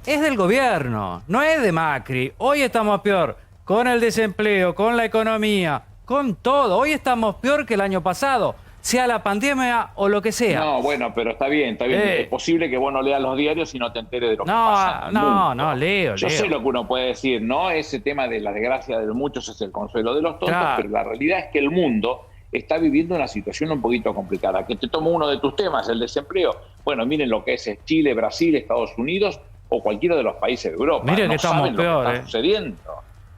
Speaker 5: es del gobierno, no es de Macri. Hoy estamos peor con el desempleo, con la economía, con todo. Hoy estamos peor que el año pasado, sea la pandemia o lo que sea.
Speaker 19: No, bueno, pero está bien. Es posible que vos no leas los diarios y no te enteres de lo que pasa.
Speaker 5: No, leo.
Speaker 19: Yo sé lo que uno puede decir, ¿no? Ese tema de la desgracia de muchos es el consuelo de los tontos, pero la realidad es que el mundo está viviendo una situación un poquito complicada. Que te tomo uno de tus temas, el desempleo. Bueno, miren lo que es Chile, Brasil, Estados Unidos o cualquiera de los países de Europa.
Speaker 5: Miren que estamos peor,
Speaker 19: lo que está sucediendo.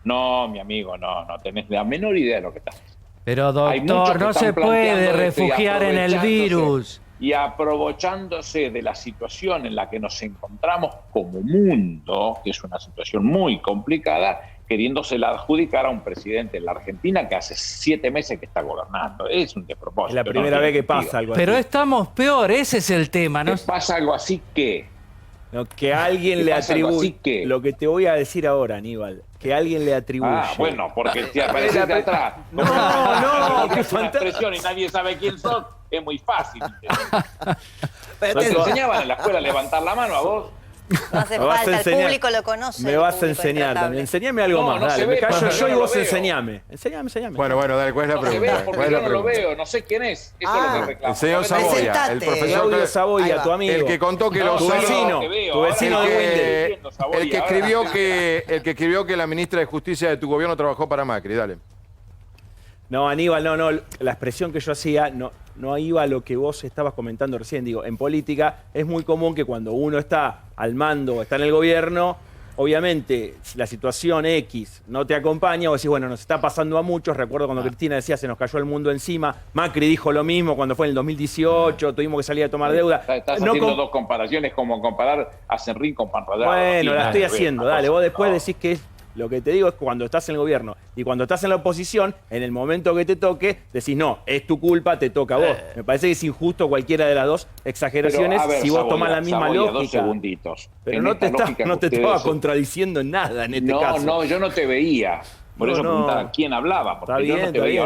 Speaker 19: No, mi amigo, no tenés la menor idea de lo que está haciendo.
Speaker 5: Pero doctor, no se puede refugiar en el virus.
Speaker 19: Y aprovechándose de la situación en la que nos encontramos como mundo, que es una situación muy complicada, queriéndosela adjudicar a un presidente en la Argentina que hace 7 meses que está gobernando. Es un despropósito.
Speaker 6: Es la primera vez que pasa algo así.
Speaker 5: Pero estamos peor, ese es el tema, ¿no?
Speaker 19: Pasa algo así que...
Speaker 6: No, que alguien le atribuye. Lo que te voy a decir ahora, Aníbal, que alguien le atribuye.
Speaker 19: Bueno, porque te aparece de atrás.
Speaker 6: No,
Speaker 19: qué expresión y nadie sabe quién sos, es muy fácil. Pero te enseñaban en la escuela a levantar la mano a vos.
Speaker 3: No hace falta, el público lo conoce.
Speaker 6: Me vas a enseñar también. Enseñame algo más, dale. Me callo yo y vos enseñame. Enseñame.
Speaker 1: Bueno, dale, ¿cuál es la pregunta?
Speaker 19: Porque yo no lo veo, no sé quién es. Eso es lo que reclamo.
Speaker 1: El señor Saboya, el profesor
Speaker 6: Claudio Saboya, tu amigo.
Speaker 1: El que contó que
Speaker 6: tu vecino de Wilde.
Speaker 1: El que escribió que la ministra de Justicia de tu gobierno trabajó para Macri, dale.
Speaker 6: No, Aníbal, no. La expresión que yo hacía no iba a lo que vos estabas comentando recién. Digo, en política es muy común que cuando uno está al mando o está en el gobierno, obviamente, si la situación X no te acompaña, vos decís, bueno, nos está pasando a muchos. Recuerdo cuando Cristina decía, se nos cayó el mundo encima. Macri dijo lo mismo cuando fue en el 2018, tuvimos que salir a tomar deuda.
Speaker 19: Estás haciendo dos comparaciones, como comparar a Senrín con Panradar.
Speaker 6: Bueno, la estoy haciendo, dale. Vos después decís que es... Lo que te digo es que cuando estás en el gobierno y cuando estás en la oposición, en el momento que te toque, decís, no, es tu culpa, te toca a vos. Me parece que es injusto cualquiera de las dos exageraciones si vos tomás la misma lógica.
Speaker 19: 2 segunditos.
Speaker 6: Pero no te estaba contradiciendo en nada en este caso.
Speaker 19: No, yo no te veía. Por eso preguntaba quién hablaba, porque yo no te veía,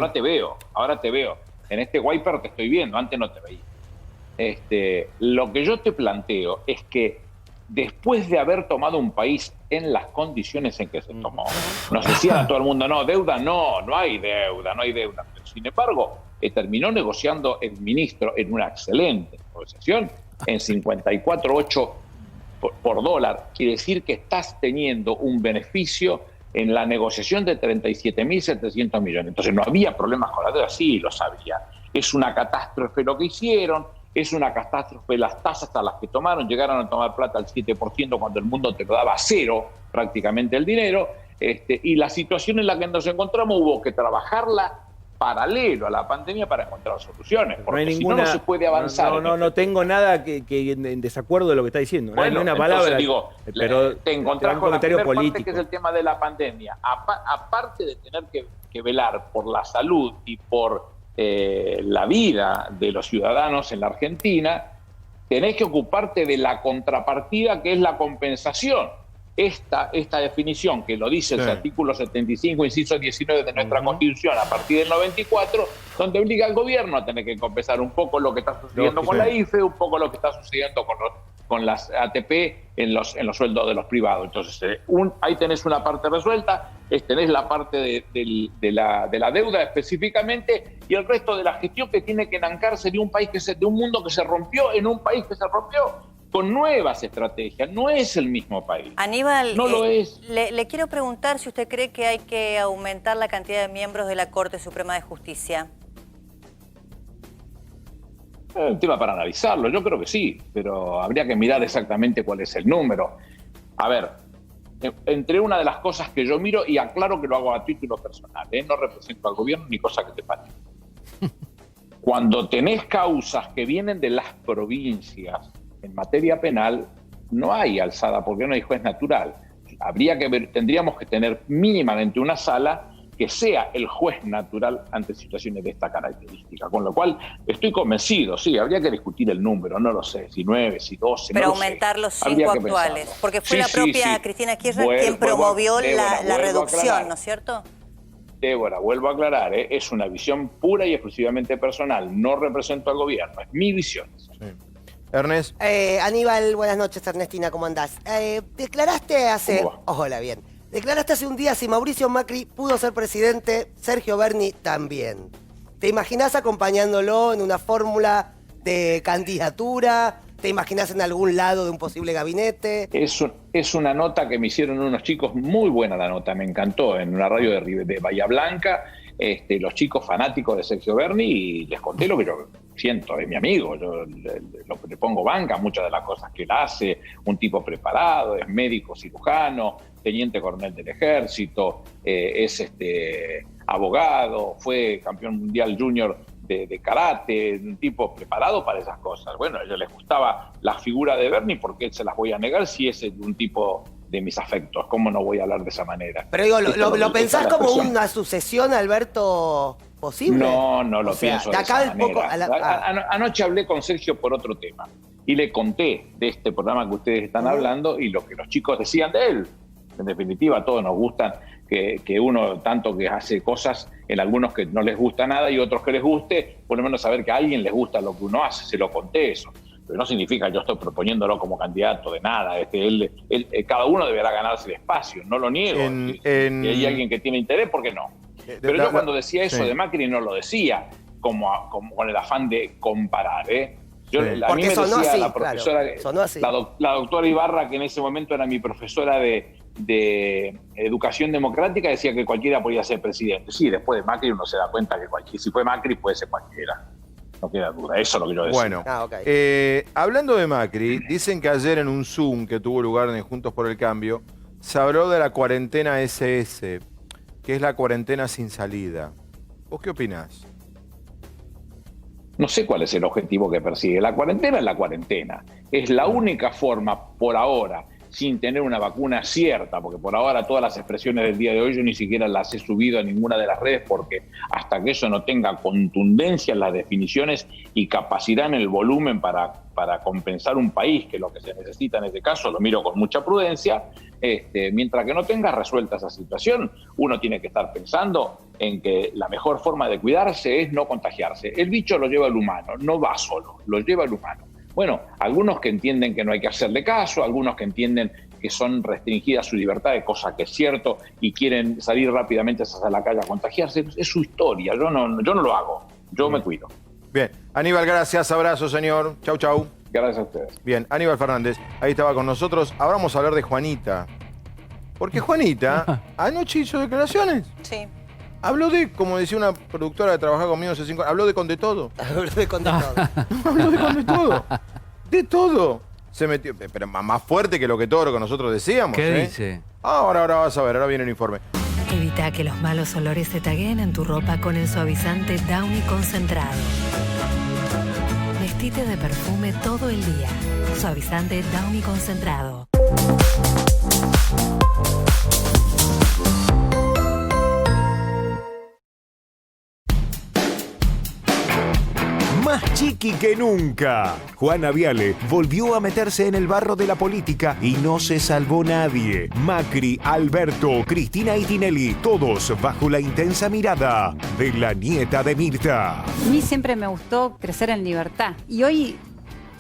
Speaker 19: ahora te veo. En este wiper te estoy viendo, antes no te veía. Lo que yo te planteo es que después de haber tomado un país en las condiciones en que se tomó, nos decían a todo el mundo, no hay deuda. Pero, sin embargo, terminó negociando el ministro en una excelente negociación en 54.8 por dólar. Quiere decir que estás teniendo un beneficio en la negociación de 37.700 millones. Entonces no había problemas con la deuda, sí lo sabía. Es una catástrofe lo que hicieron. Es una catástrofe las tasas a las que tomaron, llegaron a tomar plata al 7% cuando el mundo te lo daba 0 prácticamente el dinero, y la situación en la que nos encontramos hubo que trabajarla paralelo a la pandemia para encontrar soluciones, porque
Speaker 6: no hay
Speaker 19: si no se puede avanzar.
Speaker 6: No tengo nada que en desacuerdo de lo que está diciendo.
Speaker 19: Bueno,
Speaker 6: no hay una
Speaker 19: entonces
Speaker 6: palabra.
Speaker 19: Digo,
Speaker 6: pero
Speaker 19: te encontrás con la primera parte, que es
Speaker 6: político.
Speaker 19: el tema de la pandemia. Aparte de tener que velar por la salud y por la vida de los ciudadanos en la Argentina, tenés que ocuparte de la contrapartida, que es la compensación. Esta definición, que lo dice el artículo 75, inciso 19 de nuestra Constitución, a partir del 94, donde obliga al gobierno a tener que compensar un poco lo que está sucediendo con la IFE, un poco lo que está sucediendo con las ATP en los sueldos de los privados. Entonces, ahí tenés una parte resuelta, tenés la parte de la deuda específicamente, y el resto de la gestión que tiene que enancarse de un mundo que se rompió en un país que se rompió con nuevas estrategias. No es el mismo país.
Speaker 3: Aníbal,
Speaker 19: no lo es.
Speaker 3: Le quiero preguntar si usted cree que hay que aumentar la cantidad de miembros de la Corte Suprema de Justicia.
Speaker 19: Es un tema para analizarlo, yo creo que sí, pero habría que mirar exactamente cuál es el número. A ver, entre una de las cosas que yo miro, y aclaro que lo hago a título personal, no represento al gobierno ni cosa que te parezca. Cuando tenés causas que vienen de las provincias en materia penal, no hay alzada porque no hay juez natural. Tendríamos que tener mínimamente una sala que sea el juez natural ante situaciones de esta característica. Con lo cual, estoy convencido, sí, habría que discutir el número, no lo sé, si 9, si 12,
Speaker 3: pero
Speaker 19: no
Speaker 3: aumentar
Speaker 19: lo sé.
Speaker 3: los 5 actuales, porque fue la propia Cristina Kirchner quien promovió la reducción, ¿no es cierto?
Speaker 19: Débora, vuelvo a aclarar, es una visión pura y exclusivamente personal, no represento al gobierno, es mi visión.
Speaker 1: Sí. Ernest.
Speaker 2: Aníbal, buenas noches, Ernestina, ¿cómo andás? Declaraste hace... Hola, bien. Declaraste hace un día, si Mauricio Macri pudo ser presidente, Sergio Berni también. ¿Te imaginás acompañándolo en una fórmula de candidatura? ¿Te imaginás en algún lado de un posible gabinete?
Speaker 19: Es una nota que me hicieron unos chicos, muy buena la nota, me encantó, en una radio de Bahía Blanca, los chicos fanáticos de Sergio Berni, y les conté lo que yo siento, es mi amigo, yo le pongo banca, muchas de las cosas que él hace, un tipo preparado, es médico cirujano, teniente coronel del ejército, es abogado, fue campeón mundial junior de karate, un tipo preparado para esas cosas. Bueno, a ellos les gustaba la figura de Berni, porque se las voy a negar si es un tipo de mis afectos. ¿Cómo no voy a hablar de esa manera?
Speaker 2: Pero digo, ¿lo pensás como una sucesión, Alberto, posible?
Speaker 19: No lo pienso de esa manera. Anoche hablé con Sergio por otro tema y le conté de este programa que ustedes están hablando y lo que los chicos decían de él. En definitiva, a todos nos gustan que uno, tanto que hace cosas, en algunos que no les gusta nada y otros que les guste, por lo menos saber que a alguien les gusta lo que uno hace, se lo conté eso. Pero no significa que yo estoy proponiéndolo como candidato de nada. Cada uno deberá ganarse el espacio, no lo niego. Si hay alguien que tiene interés, ¿por qué no? Pero yo cuando decía eso de Macri no lo decía como con el afán de comparar, A mí me decía la profesora, la doctora Ibarra, que en ese momento era mi profesora de educación democrática, decía que cualquiera podía ser presidente. Sí, después de Macri uno se da cuenta que si fue Macri puede ser cualquiera. No queda duda, eso es lo que yo decía.
Speaker 1: Bueno, hablando de Macri, dicen que ayer en un Zoom que tuvo lugar en Juntos por el Cambio, se habló de la cuarentena SS, que es la cuarentena sin salida. ¿Vos qué opinás?
Speaker 19: No sé cuál es el objetivo que persigue. La cuarentena es la cuarentena. Es la única forma, por ahora, sin tener una vacuna cierta, porque por ahora todas las expresiones del día de hoy yo ni siquiera las he subido a ninguna de las redes, porque hasta que eso no tenga contundencia en las definiciones y capacidad en el volumen para compensar un país, que es lo que se necesita en este caso, lo miro con mucha prudencia, mientras que no tenga resuelta esa situación, uno tiene que estar pensando en que la mejor forma de cuidarse es no contagiarse. El bicho lo lleva el humano, no va solo, lo lleva el humano. Bueno, algunos que entienden que no hay que hacerle caso, algunos que entienden que son restringidas su libertad, de cosa que es cierto, y quieren salir rápidamente a la calle a contagiarse. Es su historia, yo no lo hago, yo me cuido.
Speaker 1: Bien, Aníbal, gracias, abrazo, señor. Chau, chau.
Speaker 19: Gracias a ustedes.
Speaker 1: Bien, Aníbal Fernández, ahí estaba con nosotros. Ahora vamos a hablar de Juanita. Porque Juanita anoche hizo declaraciones.
Speaker 3: Sí.
Speaker 1: Habló como decía una productora que trabajaba conmigo hace 5 años, habló de Con de Todo.
Speaker 2: Habló de Con de Todo.
Speaker 1: Habló de Con de Todo. De todo. Se metió, pero más fuerte que todo lo que nosotros decíamos.
Speaker 5: ¿Qué dice?
Speaker 1: Ahora vas a ver, ahora viene el informe.
Speaker 20: Evita que los malos olores se tagueen en tu ropa con el suavizante Downy concentrado. Vestite de perfume todo el día. Suavizante Downy concentrado.
Speaker 8: Más chiqui que nunca. Juana Viale volvió a meterse en el barro de la política y no se salvó nadie. Macri, Alberto, Cristina y Tinelli, todos bajo la intensa mirada de la nieta de Mirta.
Speaker 21: A mí siempre me gustó crecer en libertad. Y hoy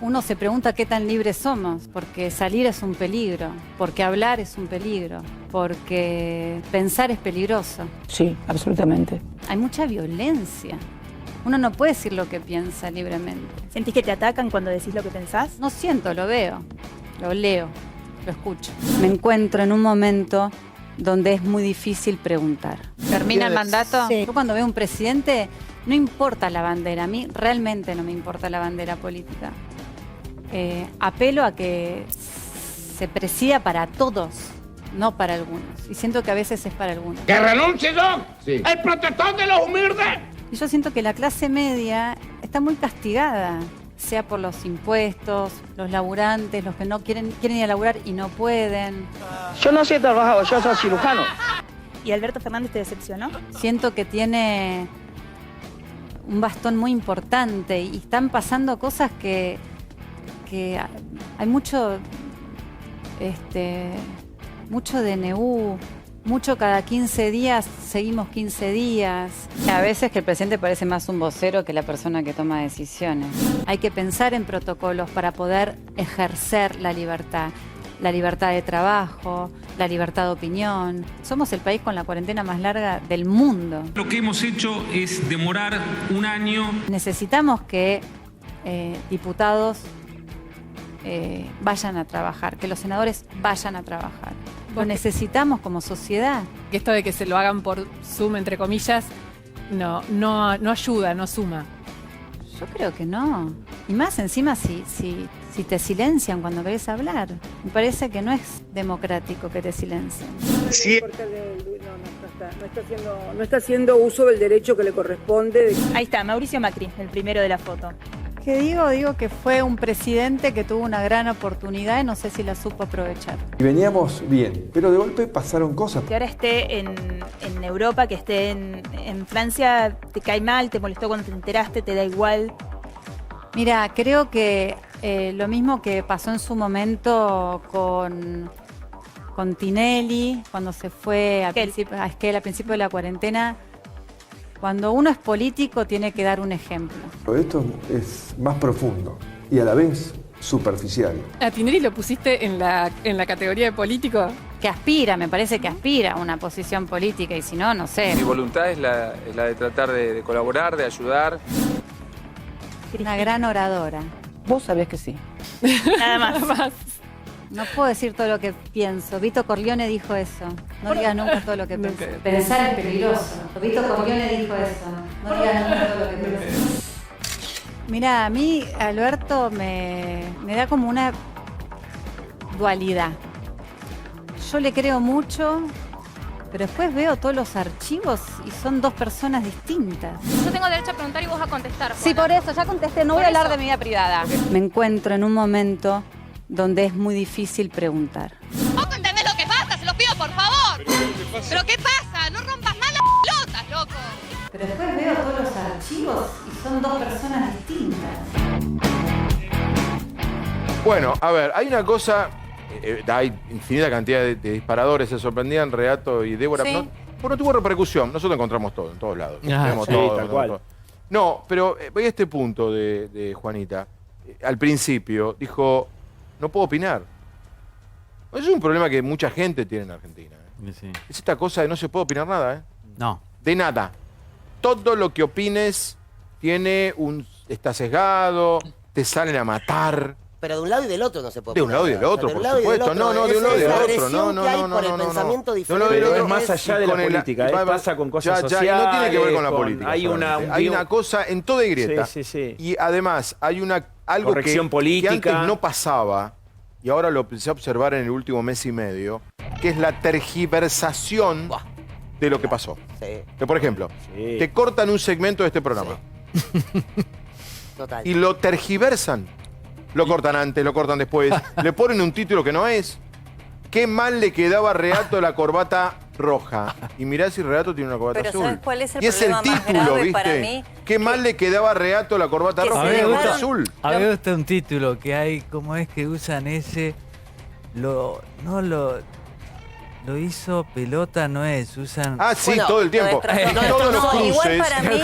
Speaker 21: uno se pregunta qué tan libres somos, porque salir es un peligro, porque hablar es un peligro, porque pensar es peligroso.
Speaker 22: Sí, absolutamente.
Speaker 21: Hay mucha violencia. Uno no puede decir lo que piensa libremente.
Speaker 23: ¿Sentís que te atacan cuando decís lo que pensás?
Speaker 21: No siento, lo veo, lo leo, lo escucho. Me encuentro en un momento donde es muy difícil preguntar. ¿Termina el mandato? Sí. Yo cuando veo un presidente, no importa la bandera. A mí realmente no me importa la bandera política. Apelo a que se presida para todos, no para algunos. Y siento que a veces es para algunos.
Speaker 24: ¡Que renuncie, Doc! Sí. ¡El protector de los humildes!
Speaker 21: Y yo siento que la clase media está muy castigada, sea por los impuestos, los laburantes, los que no quieren ir a laburar y no pueden.
Speaker 22: Yo no soy trabajador, yo soy cirujano.
Speaker 23: ¿Y Alberto Fernández te decepcionó?
Speaker 21: Siento que tiene un bastón muy importante y están pasando cosas que hay mucho DNU. Mucho cada 15 días, seguimos 15 días. A veces que el presidente parece más un vocero que la persona que toma decisiones. Hay que pensar en protocolos para poder ejercer la libertad de trabajo, la libertad de opinión. Somos el país con la cuarentena más larga del mundo.
Speaker 25: Lo que hemos hecho es demorar un año.
Speaker 21: Necesitamos que diputados vayan a trabajar, que los senadores vayan a trabajar. Lo necesitamos como sociedad.
Speaker 26: Que esto de que se lo hagan por Zoom, entre comillas, no ayuda, no suma.
Speaker 21: Yo creo que no. Y más encima si te silencian cuando querés hablar. Me parece que no es democrático que te silencien.
Speaker 22: Sí. No está haciendo uso del derecho que le corresponde.
Speaker 23: Ahí está, Mauricio Macri, el primero de la foto.
Speaker 21: ¿Qué digo? Digo que fue un presidente que tuvo una gran oportunidad y no sé si la supo aprovechar.
Speaker 27: Y veníamos bien, pero de golpe pasaron cosas.
Speaker 23: Que ahora esté en Europa, que esté en Francia, ¿te cae mal? ¿Te molestó cuando te enteraste? ¿Te da igual?
Speaker 21: Mira, creo que lo mismo que pasó en su momento con Tinelli, cuando se fue a Esquel al principio de la cuarentena. Cuando uno es político tiene que dar un ejemplo.
Speaker 27: Esto es más profundo y a la vez superficial.
Speaker 26: ¿A Tinelli lo pusiste en la categoría de político?
Speaker 21: Que aspira, me parece que aspira a una posición política y si no, no sé.
Speaker 28: Mi voluntad es la de tratar de colaborar, de ayudar.
Speaker 21: Una gran oradora.
Speaker 22: Vos sabés que sí.
Speaker 23: Nada más.
Speaker 21: No puedo decir todo lo que pienso. Vito Corleone dijo eso. No digas nunca todo lo que piensas. Pensar es peligroso. Vito Corleone dijo eso. No digas nunca todo lo que piensas. Mirá, a mí Alberto me da como una dualidad. Yo le creo mucho, pero después veo todos los archivos y son dos personas distintas.
Speaker 29: Yo tengo derecho a preguntar y vos a contestar, Juana.
Speaker 21: Sí, por eso, ya contesté. No voy a hablar de mi vida privada. Me encuentro en un momento donde es muy difícil preguntar.
Speaker 29: ¿Vos entendés lo que pasa? Se los pido, por favor. ¿Pero qué pasa? No rompas más las pelotas, loco.
Speaker 21: Pero después veo todos los archivos y son dos personas distintas.
Speaker 1: Bueno, a ver, hay una cosa, hay infinita cantidad de disparadores, se sorprendían Reato y Débora.
Speaker 21: Sí.
Speaker 1: No tuvo repercusión, nosotros encontramos todo, en todos lados. Tenemos
Speaker 6: sí,
Speaker 1: todo,
Speaker 6: tal cual.
Speaker 1: todo. No, pero voy a este punto de Juanita. Al principio dijo, no puedo opinar. Eso es un problema que mucha gente tiene en Argentina.
Speaker 5: Sí.
Speaker 1: Es esta cosa de no se puede opinar nada,
Speaker 5: No.
Speaker 1: De nada. Todo lo que opines está sesgado, te salen a matar.
Speaker 2: Pero de un lado y del otro no se puede.
Speaker 1: De un lado y del otro, por supuesto. No, de un lado y del otro. No.
Speaker 2: Por el pensamiento diferente.
Speaker 6: Pero es más allá de la política. Pasa con cosas sociales.
Speaker 1: No tiene que ver con la política.
Speaker 6: Hay
Speaker 1: una cosa en toda grieta.
Speaker 6: Sí.
Speaker 1: Y además hay algo
Speaker 6: corrección política
Speaker 1: que antes no pasaba, y ahora lo empecé a observar en el último mes y medio, que es la tergiversación de lo que pasó.
Speaker 2: Sí.
Speaker 1: Que, por ejemplo, te cortan un segmento de este programa.
Speaker 2: Total.
Speaker 1: Y lo tergiversan. Lo cortan antes, lo cortan después. Le ponen un título que no es. Qué mal le quedaba a Reato la corbata roja. Y mirá si Reato tiene una corbata
Speaker 3: Pero
Speaker 1: azul.
Speaker 3: ¿sabes cuál es el
Speaker 1: y es el
Speaker 3: problema más
Speaker 1: título,
Speaker 3: grave
Speaker 1: ¿viste?
Speaker 3: para mí?
Speaker 1: Qué mal le quedaba a Reato la corbata roja y la corbata azul.
Speaker 5: A mí me gusta un título que hay, ¿cómo es que usan ese? Lo hizo pelota, no es, usan...
Speaker 1: Ah, sí, todo el tiempo. Todos los cruces.
Speaker 3: Igual para mí,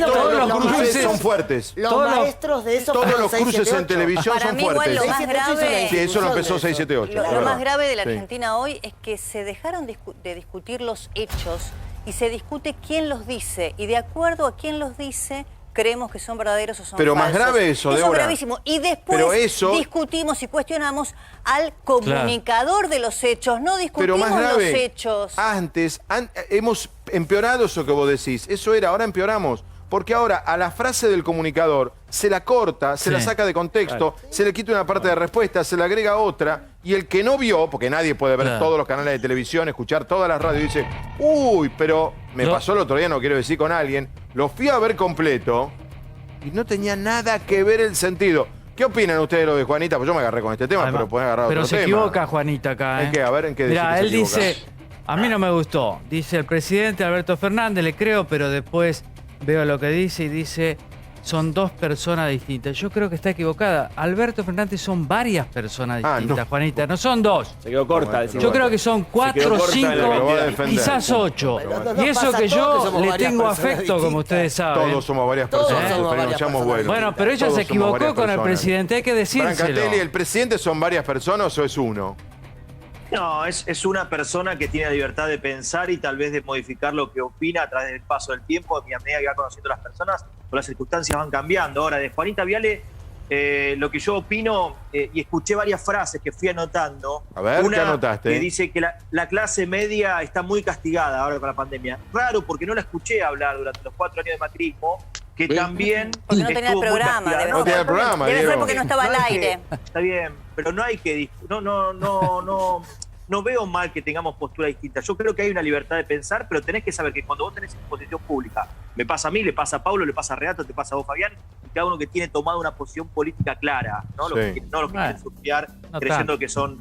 Speaker 1: todos los cruces son fuertes.
Speaker 2: Los maestros de eso
Speaker 1: Todos
Speaker 2: fueron
Speaker 1: los cruces
Speaker 2: 678.
Speaker 1: en televisión
Speaker 3: Para
Speaker 1: son
Speaker 3: mí igual
Speaker 1: fuertes.
Speaker 3: lo más grave...
Speaker 1: Sí, eso lo empezó 678.
Speaker 3: Lo más grave de la Argentina hoy es que se dejaron de discutir los hechos y se discute quién los dice. Y de acuerdo a quién los dice, creemos que son verdaderos o son
Speaker 1: Pero
Speaker 3: falsos.
Speaker 1: más grave eso,
Speaker 3: Eso es
Speaker 1: Débora.
Speaker 3: gravísimo. Y después discutimos y cuestionamos al comunicador de los hechos. No discutimos
Speaker 1: Pero más grave,
Speaker 3: los hechos.
Speaker 1: Antes, hemos empeorado eso que vos decís. Eso era, ahora empeoramos. Porque ahora a la frase del comunicador se la corta, se la saca de contexto, se le quita una parte de respuesta, se le agrega otra. Y el que no vio, porque nadie puede ver todos los canales de televisión, escuchar todas las radios, dice, uy, pero me pasó el otro día, no quiero decir con alguien, lo fui a ver completo y no tenía nada que ver el sentido. ¿Qué opinan ustedes de lo de Juanita? Pues yo me agarré con este tema,
Speaker 5: Además,
Speaker 1: pero pueden agarrar otro tema.
Speaker 5: Pero se equivoca Juanita acá, ¿eh?
Speaker 1: ¿En qué? A ver, ¿en qué
Speaker 5: Mirá, él
Speaker 1: se equivoca?
Speaker 5: dice, a mí no me gustó. Dice el presidente Alberto Fernández, le creo, pero después veo lo que dice y dice, son dos personas distintas. Yo creo que está equivocada. Alberto Fernández son varias personas distintas,
Speaker 1: no.
Speaker 5: Juanita, no son dos.
Speaker 6: Se quedó corta.
Speaker 5: Yo creo que son 4, 5, quizás 8. Y eso que yo le tengo afecto, como ustedes saben.
Speaker 1: Todos somos varias personas.
Speaker 5: Bueno, pero ella se equivocó con el presidente, hay que decírselo.
Speaker 1: Brancatelli, ¿el presidente son varias personas o es uno?
Speaker 7: No, es una persona que tiene la libertad de pensar y tal vez de modificar lo que opina a través del paso del tiempo, y a medida que va conociendo a las personas, o las circunstancias van cambiando. Ahora, de Juanita Viale, lo que yo opino, y escuché varias frases que fui anotando.
Speaker 1: A ver,
Speaker 7: una
Speaker 1: ¿qué anotaste?
Speaker 7: que dice que la clase media está muy castigada ahora con la pandemia. Raro, porque no la escuché hablar durante los 4 años de macrismo, que también...
Speaker 3: Porque no tenía el programa.
Speaker 1: No tenía el programa,
Speaker 3: debe ser
Speaker 1: Diego.
Speaker 3: porque no estaba al aire.
Speaker 7: Está bien, pero no hay que... No veo mal que tengamos postura distinta. Yo creo que hay una libertad de pensar, pero tenés que saber que cuando vos tenés exposición pública, me pasa a mí, le pasa a Pablo, le pasa a Reato, te pasa a vos, Fabián, y cada uno que tiene tomado una posición política clara, ¿no? Los que quieren surfear creyendo que son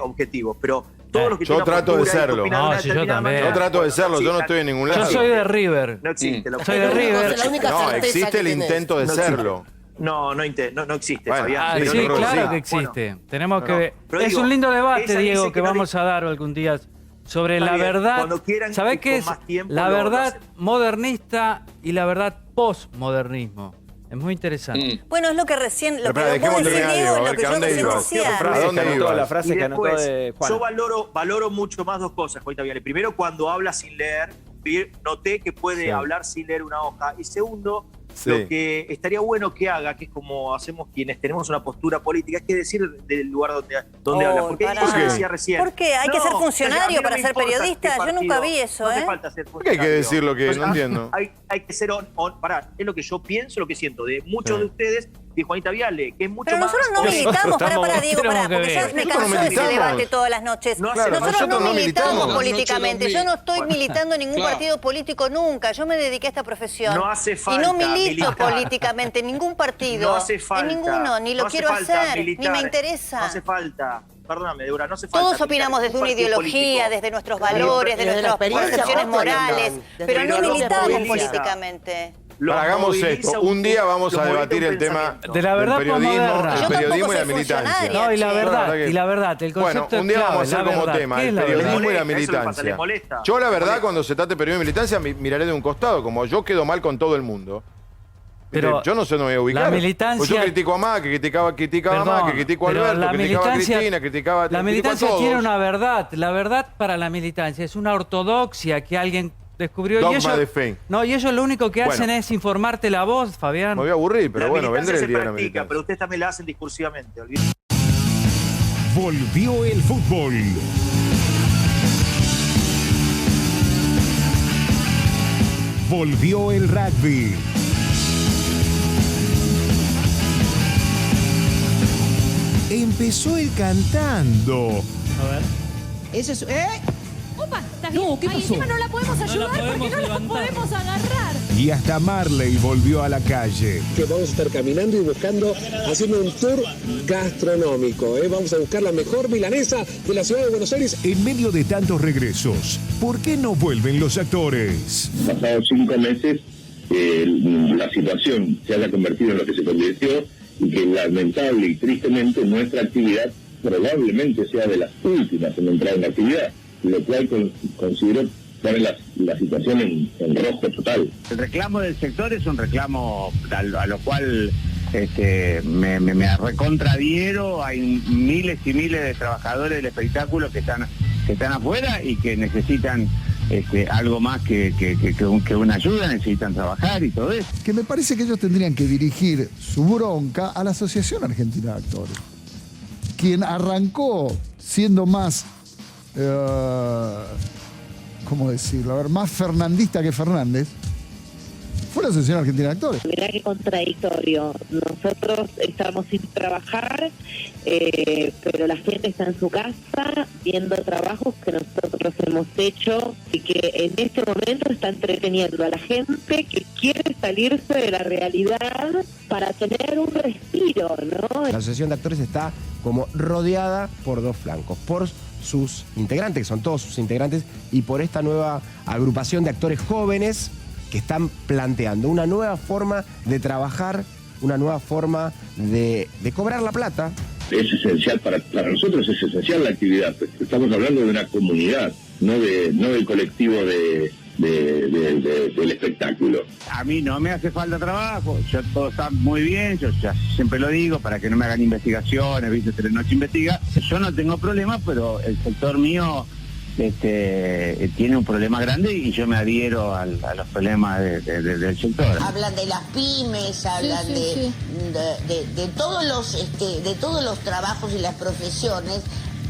Speaker 7: objetivos. Pero todos los que
Speaker 1: yo trato de serlo.
Speaker 5: No, si yo también.
Speaker 1: Yo trato de serlo, yo no estoy en ningún lado.
Speaker 5: Yo soy de River.
Speaker 7: No existe.
Speaker 5: Soy de River.
Speaker 1: No, existe el intento de serlo.
Speaker 7: No existe,
Speaker 1: Bueno,
Speaker 7: Fabián.
Speaker 5: Sí, claro que existe. Tenemos que ver. Es un lindo debate, Diego, que vamos a dar algún día sobre la verdad. ¿Sabés qué es? La verdad modernista y la verdad postmodernismo. Es muy interesante.
Speaker 3: Bueno, es lo que recién, lo que
Speaker 1: dejemos
Speaker 3: vos decís,
Speaker 1: terminar,
Speaker 3: Diego,
Speaker 1: a ver,
Speaker 3: lo que yo
Speaker 1: ¿dónde
Speaker 3: recién
Speaker 1: ibas?
Speaker 3: decía.
Speaker 1: ¿A dónde ibas?
Speaker 6: La frase
Speaker 7: Y
Speaker 6: que anotó
Speaker 7: después,
Speaker 6: de Juan.
Speaker 7: yo valoro mucho más dos cosas, Juanita Viale. Primero, cuando habla sin leer, noté que puede hablar sin leer una hoja. Y segundo, lo que estaría bueno que haga, que es como hacemos quienes tenemos una postura política, es que decir del lugar donde habla. Porque yo decía recién.
Speaker 3: ¿Por qué? ¿Hay que ser funcionario para ser periodista? Yo nunca vi eso,
Speaker 7: No hace falta ser
Speaker 1: ¿Por qué hay que decir lo que no entiendo?
Speaker 7: Hay que ser pará, es lo que yo pienso, lo que siento de muchos de ustedes, de Juanita Viale, que es mucho
Speaker 3: pero
Speaker 7: más...
Speaker 3: nosotros no militamos, pará, Diego, porque ya me
Speaker 1: Nosotros
Speaker 3: cansó ese debate todas las noches. Nosotros no militamos políticamente, yo no estoy militando en ningún partido político nunca, yo me dediqué a esta profesión.
Speaker 7: No hace falta
Speaker 3: y no milito
Speaker 7: militar.
Speaker 3: políticamente en ningún partido,
Speaker 7: No hace falta.
Speaker 3: en ninguno, ni lo
Speaker 7: No hace
Speaker 3: quiero
Speaker 7: falta
Speaker 3: hacer,
Speaker 7: militar.
Speaker 3: ni me interesa.
Speaker 7: No hace falta. Perdóname, Débora, no hace falta.
Speaker 3: Todos opinamos desde una ideología, desde nuestros valores, de nuestras percepciones morales, pero no militamos políticamente.
Speaker 1: Hagamos esto. Un día vamos a debatir el tema
Speaker 5: de la verdad
Speaker 1: del periodismo y la militancia.
Speaker 5: No, y la verdad, el concepto
Speaker 1: bueno, un día vamos a hacer como
Speaker 5: verdad.
Speaker 1: tema el periodismo y la militancia. Yo la verdad, cuando se trate de periodismo y militancia, miraré de un costado, como yo quedo mal con todo el mundo. Pero yo no sé dónde me voy a ubicar.
Speaker 5: La militancia...
Speaker 1: Pues yo critico a Macri, criticaba a Macri, critico a Alberto, criticaba a Cristina, criticaba a todos.
Speaker 5: La militancia tiene una verdad. La verdad para la militancia es una ortodoxia que alguien descubrió.
Speaker 1: Dogma
Speaker 5: y ellos,
Speaker 1: de fe.
Speaker 5: No, y ellos lo único que hacen es informarte la voz, Fabián.
Speaker 1: Me voy a aburrir, pero
Speaker 7: la
Speaker 1: bueno, vendré el día de la
Speaker 7: practica,
Speaker 1: militancia.
Speaker 7: pero ustedes también la hacen discursivamente.
Speaker 8: Volvió el fútbol. Volvió el rugby. Empezó el cantando.
Speaker 5: A ver.
Speaker 4: Ese es... ¡Opa!
Speaker 21: patas bien.
Speaker 4: No, ¿qué pasó?
Speaker 21: Encima no la podemos ayudar porque no la podemos agarrar.
Speaker 8: Y hasta Marley volvió a la calle.
Speaker 10: Que vamos a estar caminando y buscando, haciendo un tour gastronómico. Vamos a buscar la mejor milanesa de la ciudad de Buenos Aires.
Speaker 8: En medio de tantos regresos, ¿por qué no vuelven los actores?
Speaker 11: Pasados 5 meses, la situación se haya convertido en lo que se convirtió y que lamentable y tristemente nuestra actividad probablemente sea de las últimas en entrar en la actividad, lo cual considero pone la situación en rojo total.
Speaker 12: El reclamo del sector es un reclamo a lo cual me recontraadhiero. Hay miles y miles de trabajadores del espectáculo que están afuera y que necesitan algo más que una ayuda, necesitan trabajar y todo eso.
Speaker 13: Que me parece que ellos tendrían que dirigir su bronca a la Asociación Argentina de Actores, quien arrancó siendo más, ¿cómo decirlo? A ver, más fernandista que Fernández, fue la Asociación Argentina de Actores.
Speaker 14: Mirá qué contradictorio. Nosotros estamos sin trabajar, pero la gente está en su casa viendo trabajos que nosotros hemos hecho y que en este momento está entreteniendo a la gente que quiere salirse de la realidad para tener un respiro, ¿no?
Speaker 15: La Asociación de Actores está como rodeada por dos flancos, por sus integrantes, que son todos sus integrantes, y por esta nueva agrupación de actores jóvenes que están planteando una nueva forma de trabajar, una nueva forma de cobrar la plata.
Speaker 11: Es esencial, para nosotros es esencial la actividad. Estamos hablando de una comunidad, no del colectivo del espectáculo.
Speaker 12: A mí no me hace falta trabajo, todo está muy bien, yo ya siempre lo digo, para que no me hagan investigaciones, ¿viste? Telenoche investiga. Yo no tengo problemas, pero el sector mío tiene un problema grande y yo me adhiero a los problemas del sector.
Speaker 16: Hablan de las pymes, hablan de todos los trabajos y las profesiones,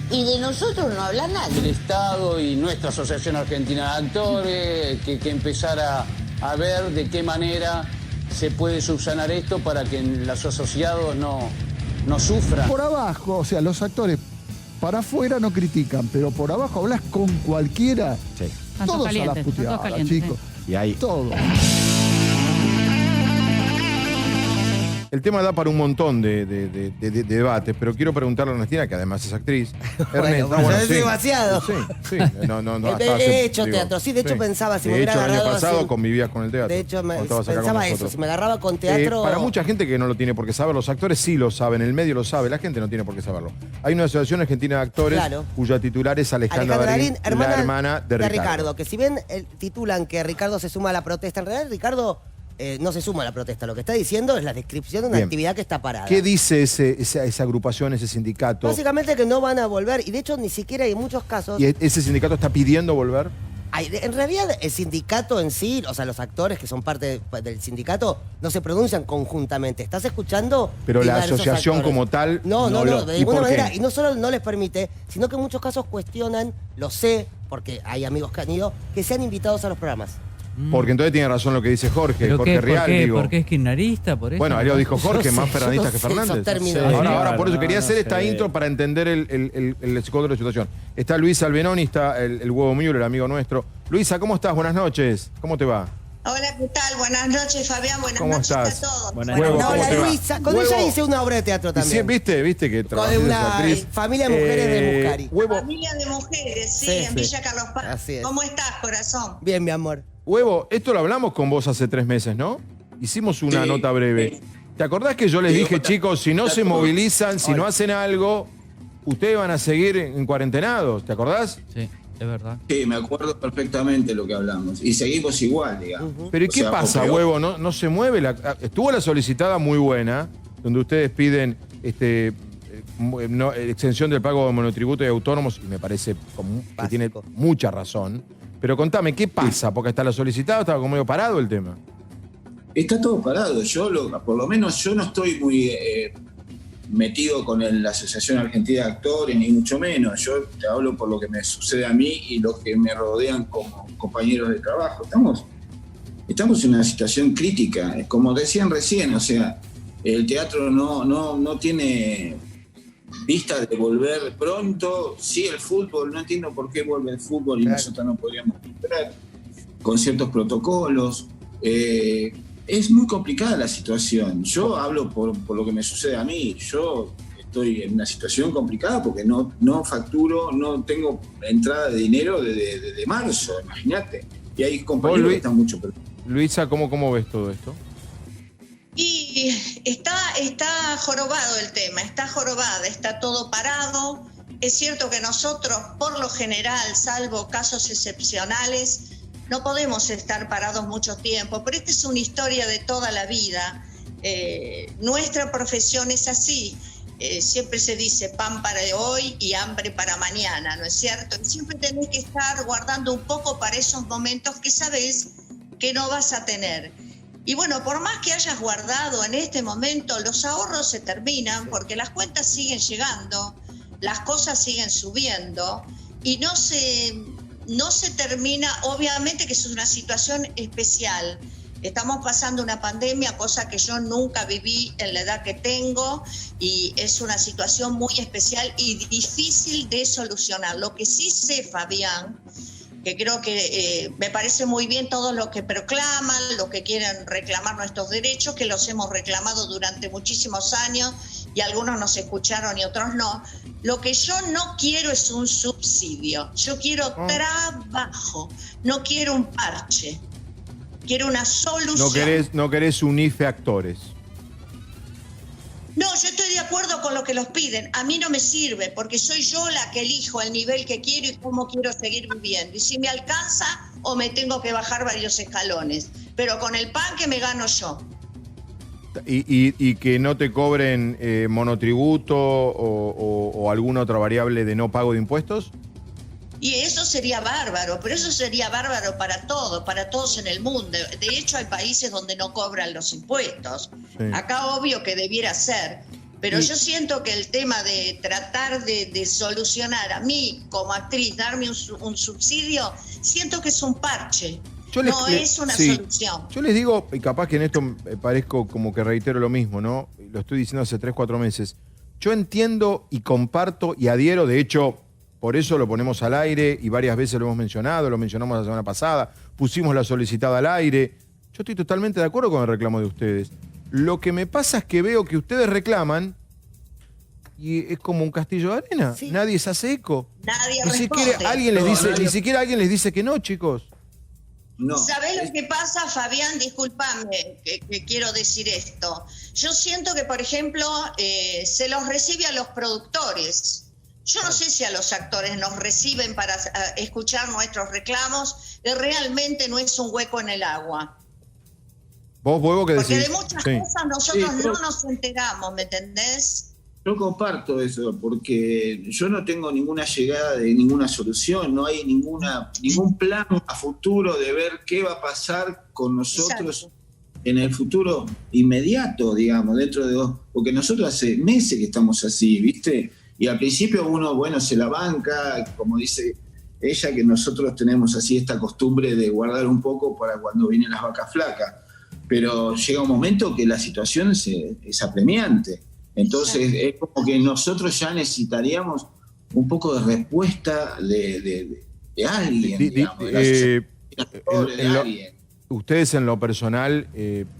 Speaker 16: y de nosotros no habla nadie.
Speaker 17: El Estado y nuestra Asociación Argentina de Actores, que empezara a ver de qué manera se puede subsanar esto para que los asociados no sufran.
Speaker 13: Por abajo, o sea, los actores para afuera no critican, pero por abajo hablas con cualquiera.
Speaker 15: Sí.
Speaker 13: Todos a las puteadas, chicos.
Speaker 15: Y ahí.
Speaker 13: Todo.
Speaker 1: El tema da para un montón de debates, pero quiero preguntarle a Ernestina, que además es actriz.
Speaker 2: Bueno, es demasiado.
Speaker 1: Sí. No,
Speaker 2: he hecho teatro, sí, de hecho pensaba si me hubiera agarrado.
Speaker 1: El año pasado convivías con el teatro.
Speaker 2: De hecho, pensaba eso, si me agarraba con teatro.
Speaker 1: Para mucha gente que no lo tiene por qué saber, los actores sí lo saben, el medio lo sabe, la gente no tiene por qué saberlo. Hay una Asociación Argentina de Actores, cuya titular es Alejandra Darín, la hermana de Ricardo.
Speaker 2: Que si bien titulan que Ricardo se suma a la protesta, en realidad Ricardo no se suma a la protesta. Lo que está diciendo es la descripción de una actividad que está parada.
Speaker 1: ¿Qué dice esa agrupación, ese sindicato?
Speaker 2: Básicamente que no van a volver, y de hecho ni siquiera hay muchos casos.
Speaker 1: ¿Y ese sindicato está pidiendo volver?
Speaker 2: En realidad el sindicato en sí, o sea, los actores que son parte del sindicato, no se pronuncian conjuntamente. ¿Estás escuchando?
Speaker 1: Pero la asociación como tal...
Speaker 2: No, de ninguna manera. Y no solo no les permite, sino que en muchos casos cuestionan, lo sé, porque hay amigos que han ido, que sean invitados a los programas.
Speaker 1: Porque entonces tiene razón lo que dice Jorge Real. Digo.
Speaker 5: ¿Por qué es kirchnerista? Por eso.
Speaker 1: Bueno, ahí lo dijo Jorge, más fernandista que Fernández. Ahora, por eso quería hacer esta intro para entender el psicólogo de la situación. Está Luisa Albenoni, está el Huevo Müller, el amigo nuestro. Luisa, ¿cómo estás? Buenas noches. ¿Cómo te va?
Speaker 30: Hola, ¿qué tal? Buenas noches, Fabián. Buenas noches a todos.
Speaker 2: Hola, Luisa. Con ella hice una obra de teatro también.
Speaker 1: ¿Viste que trabajas
Speaker 2: con una familia de mujeres de Muscari.
Speaker 30: Familia de mujeres, sí, en Villa Carlos Paz. ¿Cómo estás, corazón?
Speaker 2: Bien, mi amor.
Speaker 1: Huevo, esto lo hablamos con vos hace 3 meses, ¿no? Hicimos una nota breve. ¿Te acordás que yo les dije, chicos, si no se movilizan, si no hacen algo, ustedes van a seguir en cuarentenados? ¿Te acordás?
Speaker 5: Sí, es verdad.
Speaker 31: Sí, me acuerdo perfectamente lo que hablamos. Y seguimos igual, digamos.
Speaker 1: Pero ¿y qué pasa, Huevo? ¿No se mueve? Estuvo la solicitada muy buena, donde ustedes piden extensión del pago de monotributo y autónomos, y me parece que tiene mucha razón. Pero contame, ¿qué pasa? Porque hasta la solicitada estaba como medio parado el tema.
Speaker 31: Está todo parado. Por lo menos yo no estoy muy metido con la Asociación Argentina de Actores, ni mucho menos. Yo te hablo por lo que me sucede a mí y los que me rodean como compañeros de trabajo. Estamos en una situación crítica. Como decían recién, o sea, el teatro no tiene vista de volver pronto. Sí, el fútbol, no entiendo por qué vuelve el fútbol y nosotros no podríamos entrar con ciertos protocolos. Es muy complicada la situación. Yo hablo por lo que me sucede a mí. Yo estoy en una situación complicada porque no facturo, no tengo entrada de dinero de marzo, imagínate. Y hay compañeros que están mucho peor.
Speaker 1: Luisa, ¿cómo ves todo esto?
Speaker 30: Y está jorobado el tema, está jorobada, está todo parado. Es cierto que nosotros, por lo general, salvo casos excepcionales, no podemos estar parados mucho tiempo, pero esta es una historia de toda la vida. Nuestra profesión es así. Siempre se dice pan para hoy y hambre para mañana, ¿no es cierto? Y siempre tenés que estar guardando un poco para esos momentos que sabés que no vas a tener. Y bueno, por más que hayas guardado en este momento, los ahorros se terminan porque las cuentas siguen llegando, las cosas siguen subiendo y no se termina, obviamente que es una situación especial. Estamos pasando una pandemia, cosa que yo nunca viví en la edad que tengo, y es una situación muy especial y difícil de solucionar. Lo que sí sé, Fabián, que creo que me parece muy bien todos los que proclaman, los que quieren reclamar nuestros derechos, que los hemos reclamado durante muchísimos años y algunos nos escucharon y otros no. Lo que yo no quiero es un subsidio, yo quiero trabajo, no quiero un parche, quiero una solución.
Speaker 1: No querés un IFE actores.
Speaker 30: No, yo estoy de acuerdo con lo que los piden. A mí no me sirve porque soy yo la que elijo el nivel que quiero y cómo quiero seguir viviendo. Y si me alcanza o me tengo que bajar varios escalones. Pero con el pan que me gano yo.
Speaker 1: Y que no te cobren monotributo o alguna otra variable de no pago de impuestos.
Speaker 30: Y eso sería bárbaro, pero eso sería bárbaro para todos en el mundo. De hecho, hay países donde no cobran los impuestos. Sí. Acá obvio que debiera ser. Pero yo siento que el tema de tratar de solucionar a mí como actriz, darme un subsidio, siento que es un parche. Es una solución.
Speaker 1: Yo les digo, y capaz que en esto parezco como que reitero lo mismo, ¿no? Lo estoy diciendo hace 3-4 meses. Yo entiendo y comparto y adhiero, de hecho, por eso lo ponemos al aire y varias veces lo hemos mencionado, lo mencionamos la semana pasada, pusimos la solicitada al aire. Yo estoy totalmente de acuerdo con el reclamo de ustedes. Lo que me pasa es que veo que ustedes reclaman y es como un castillo de arena. Sí. Nadie se hace eco.
Speaker 30: Nadie
Speaker 1: ni siquiera alguien les dice, ni siquiera alguien les dice que no, chicos.
Speaker 30: No. ¿Sabés lo que pasa, Fabián? Discúlpame que quiero decir esto. Yo siento que, por ejemplo, se los recibe a los productores. Yo no sé si a los actores nos reciben para escuchar nuestros reclamos, que realmente no es un hueco en el agua.
Speaker 1: ¿Vos, Huevo, qué decís?
Speaker 30: Porque de muchas cosas nosotros no nos enteramos, ¿me entendés?
Speaker 31: Yo comparto eso, porque yo no tengo ninguna llegada de ninguna solución, no hay ningún plan a futuro de ver qué va a pasar con nosotros. Exacto. En el futuro inmediato, digamos, dentro de porque nosotros hace meses que estamos así, ¿viste? Y al principio uno, bueno, se la banca, como dice ella, que nosotros tenemos así esta costumbre de guardar un poco para cuando vienen las vacas flacas. Pero llega un momento que la situación es apremiante. Entonces es como que nosotros ya necesitaríamos un poco de respuesta de alguien, digamos. De alguien.
Speaker 1: Ustedes en lo personal,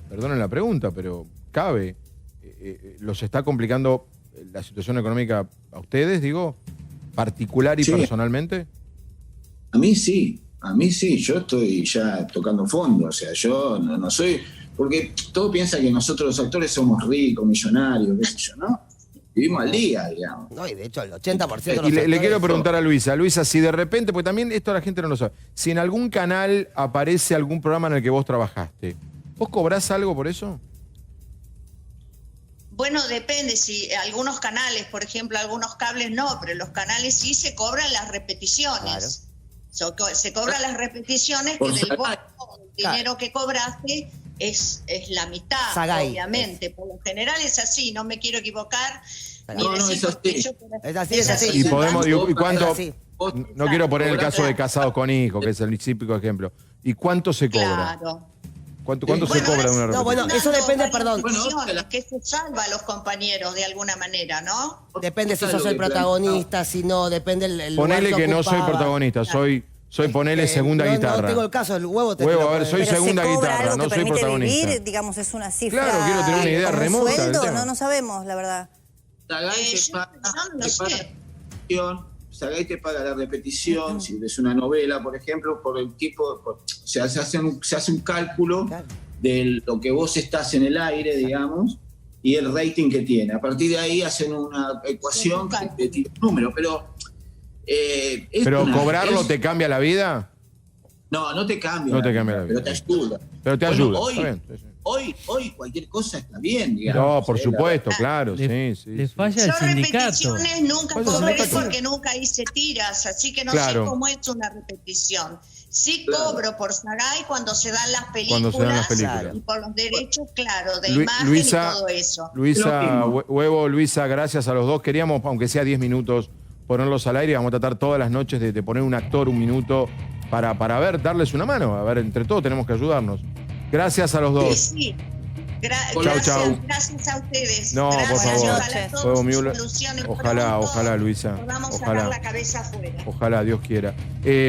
Speaker 1: perdonen la pregunta, pero cabe, ¿los está complicando la situación económica a ustedes, digo, particular y personalmente?
Speaker 31: A mí sí, yo estoy ya tocando fondo, o sea, yo no soy, porque todo piensa que nosotros los actores somos ricos, millonarios, qué sé yo, ¿no? Vivimos al día, digamos.
Speaker 2: No, y de hecho el 80% de los
Speaker 1: Y le quiero preguntar a Luisa, si de repente, porque también esto la gente no lo sabe, si en algún canal aparece algún programa en el que vos trabajaste, ¿vos cobrás algo por eso?
Speaker 30: Bueno, depende, si algunos canales, por ejemplo, algunos cables no, pero los canales sí se cobran las repeticiones. Claro. Se cobran las repeticiones que del dinero que cobraste es la mitad, obviamente. Por lo general es así, no me quiero equivocar.
Speaker 31: No, es así.
Speaker 2: Es así.
Speaker 1: Y podemos, ¿y cuánto? No quiero poner el caso de casados con hijos, que es el típico ejemplo. ¿Y cuánto se cobra?
Speaker 30: Claro.
Speaker 1: ¿Cuánto se cobra de una repetición?
Speaker 2: No, bueno, eso depende, perdón.
Speaker 30: Que se salva a los compañeros de alguna manera, ¿no?
Speaker 2: Depende si sos el protagonista, si no, depende el lugar
Speaker 1: Ponele que no soy
Speaker 2: ocupaba.
Speaker 1: protagonista, soy ponele segunda guitarra.
Speaker 2: No tengo el caso, el huevo te
Speaker 1: Huevo,
Speaker 2: lo
Speaker 1: a ver,
Speaker 2: puede-
Speaker 1: soy
Speaker 3: Pero
Speaker 1: segunda
Speaker 3: se cobra
Speaker 1: guitarra,
Speaker 3: algo
Speaker 1: no
Speaker 3: que
Speaker 1: soy
Speaker 3: permite
Speaker 1: protagonista.
Speaker 3: vivir, digamos, es una cifra.
Speaker 1: Claro, quiero tener una idea
Speaker 3: como un
Speaker 1: remota del
Speaker 3: sueldo,
Speaker 1: tema.
Speaker 3: no sabemos, la verdad.
Speaker 31: Sagay te paga la repetición, si es una novela, por ejemplo, por el tipo, se hace un cálculo de lo que vos estás en el aire, digamos, y el rating que tiene. A partir de ahí hacen una ecuación que te tira un número, pero...
Speaker 1: ¿Pero cobrarlo te cambia la vida?
Speaker 31: No te cambia.
Speaker 1: No te cambia la vida.
Speaker 31: Pero te ayuda.
Speaker 1: Pero te
Speaker 31: Bueno,
Speaker 1: ayuda.
Speaker 31: hoy-
Speaker 1: Está bien, sí, sí.
Speaker 31: Hoy cualquier cosa está bien, digamos.
Speaker 1: No, por supuesto, claro,
Speaker 5: Le
Speaker 1: sí.
Speaker 5: falla el
Speaker 30: Yo
Speaker 5: sindicato.
Speaker 30: repeticiones nunca
Speaker 1: Pues el
Speaker 30: cobré
Speaker 1: sindicato.
Speaker 30: porque nunca hice tiras, así que no
Speaker 1: Claro.
Speaker 30: sé cómo es una repetición. Sí
Speaker 31: Claro.
Speaker 30: cobro por Sagay cuando se dan las
Speaker 1: Cuando se dan las
Speaker 30: películas
Speaker 1: películas.
Speaker 30: y por los derechos, claro, de
Speaker 1: Lu-
Speaker 30: imagen
Speaker 1: Luisa-
Speaker 30: y todo eso.
Speaker 1: Luisa, Huevo, Luisa, gracias a los dos. Queríamos, aunque sea 10 minutos, ponerlos al aire. Vamos a tratar todas las noches de poner un actor un minuto para ver, darles una mano. A ver, entre todos tenemos que ayudarnos. Gracias a los dos.
Speaker 30: Sí.
Speaker 1: Chau, chau.
Speaker 30: Gracias a ustedes.
Speaker 1: No, por
Speaker 30: Gracias.
Speaker 1: favor.
Speaker 30: Ojalá todos
Speaker 1: Huevo
Speaker 30: sus
Speaker 1: Müller.
Speaker 30: soluciones
Speaker 1: Ojalá,
Speaker 30: pronto
Speaker 1: Luisa.
Speaker 30: podamos sacar
Speaker 1: Ojalá.
Speaker 30: la cabeza afuera.
Speaker 1: Ojalá, Dios quiera.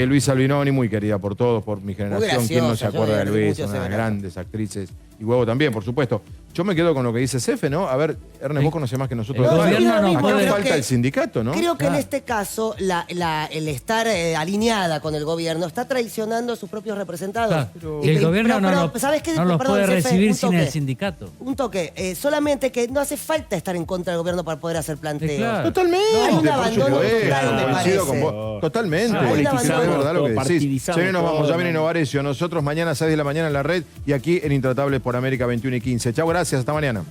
Speaker 1: Luisa Albinoni, muy querida por todos, por mi generación. ¿Quién no se
Speaker 2: graciosa,
Speaker 1: acuerda de
Speaker 2: yo
Speaker 1: Luisa?
Speaker 2: mucho
Speaker 1: Una de
Speaker 2: se
Speaker 1: las grandes actrices. Y Huevo también, por supuesto. Yo me quedo con lo que dice Cefe, ¿no? A ver, Ernest, vos conocés más que nosotros.
Speaker 5: El gobierno no
Speaker 1: Acá
Speaker 5: puede-
Speaker 1: falta
Speaker 2: que-
Speaker 1: el sindicato, ¿no?
Speaker 2: Creo que en este caso el estar alineada con el gobierno está traicionando a sus propios representados.
Speaker 5: Claro. Y el gobierno no
Speaker 2: ¿sabes qué?
Speaker 5: los
Speaker 2: Perdón,
Speaker 5: puede
Speaker 2: Cefe,
Speaker 5: recibir
Speaker 2: un
Speaker 5: sin
Speaker 2: toque.
Speaker 5: el sindicato.
Speaker 2: Un toque. Solamente que no hace falta estar en contra del gobierno para poder hacer planteos.
Speaker 5: claro.
Speaker 1: Totalmente,
Speaker 2: Hay un
Speaker 1: por
Speaker 2: abandono
Speaker 1: supuesto,
Speaker 2: total, me
Speaker 1: coincido
Speaker 2: parece.
Speaker 1: con vos. Totalmente.
Speaker 2: Hay un
Speaker 1: Politizado,
Speaker 2: abandono.
Speaker 1: es verdad lo que decís.
Speaker 6: Partidizamos
Speaker 1: Señores, nos vamos.
Speaker 6: todo,
Speaker 1: Ya viene
Speaker 6: ¿no?
Speaker 1: Novarecio. Nosotros mañana a 6 de la mañana en la red y aquí en Intratables por América 21 y 15. Chau, gracias. Hasta mañana.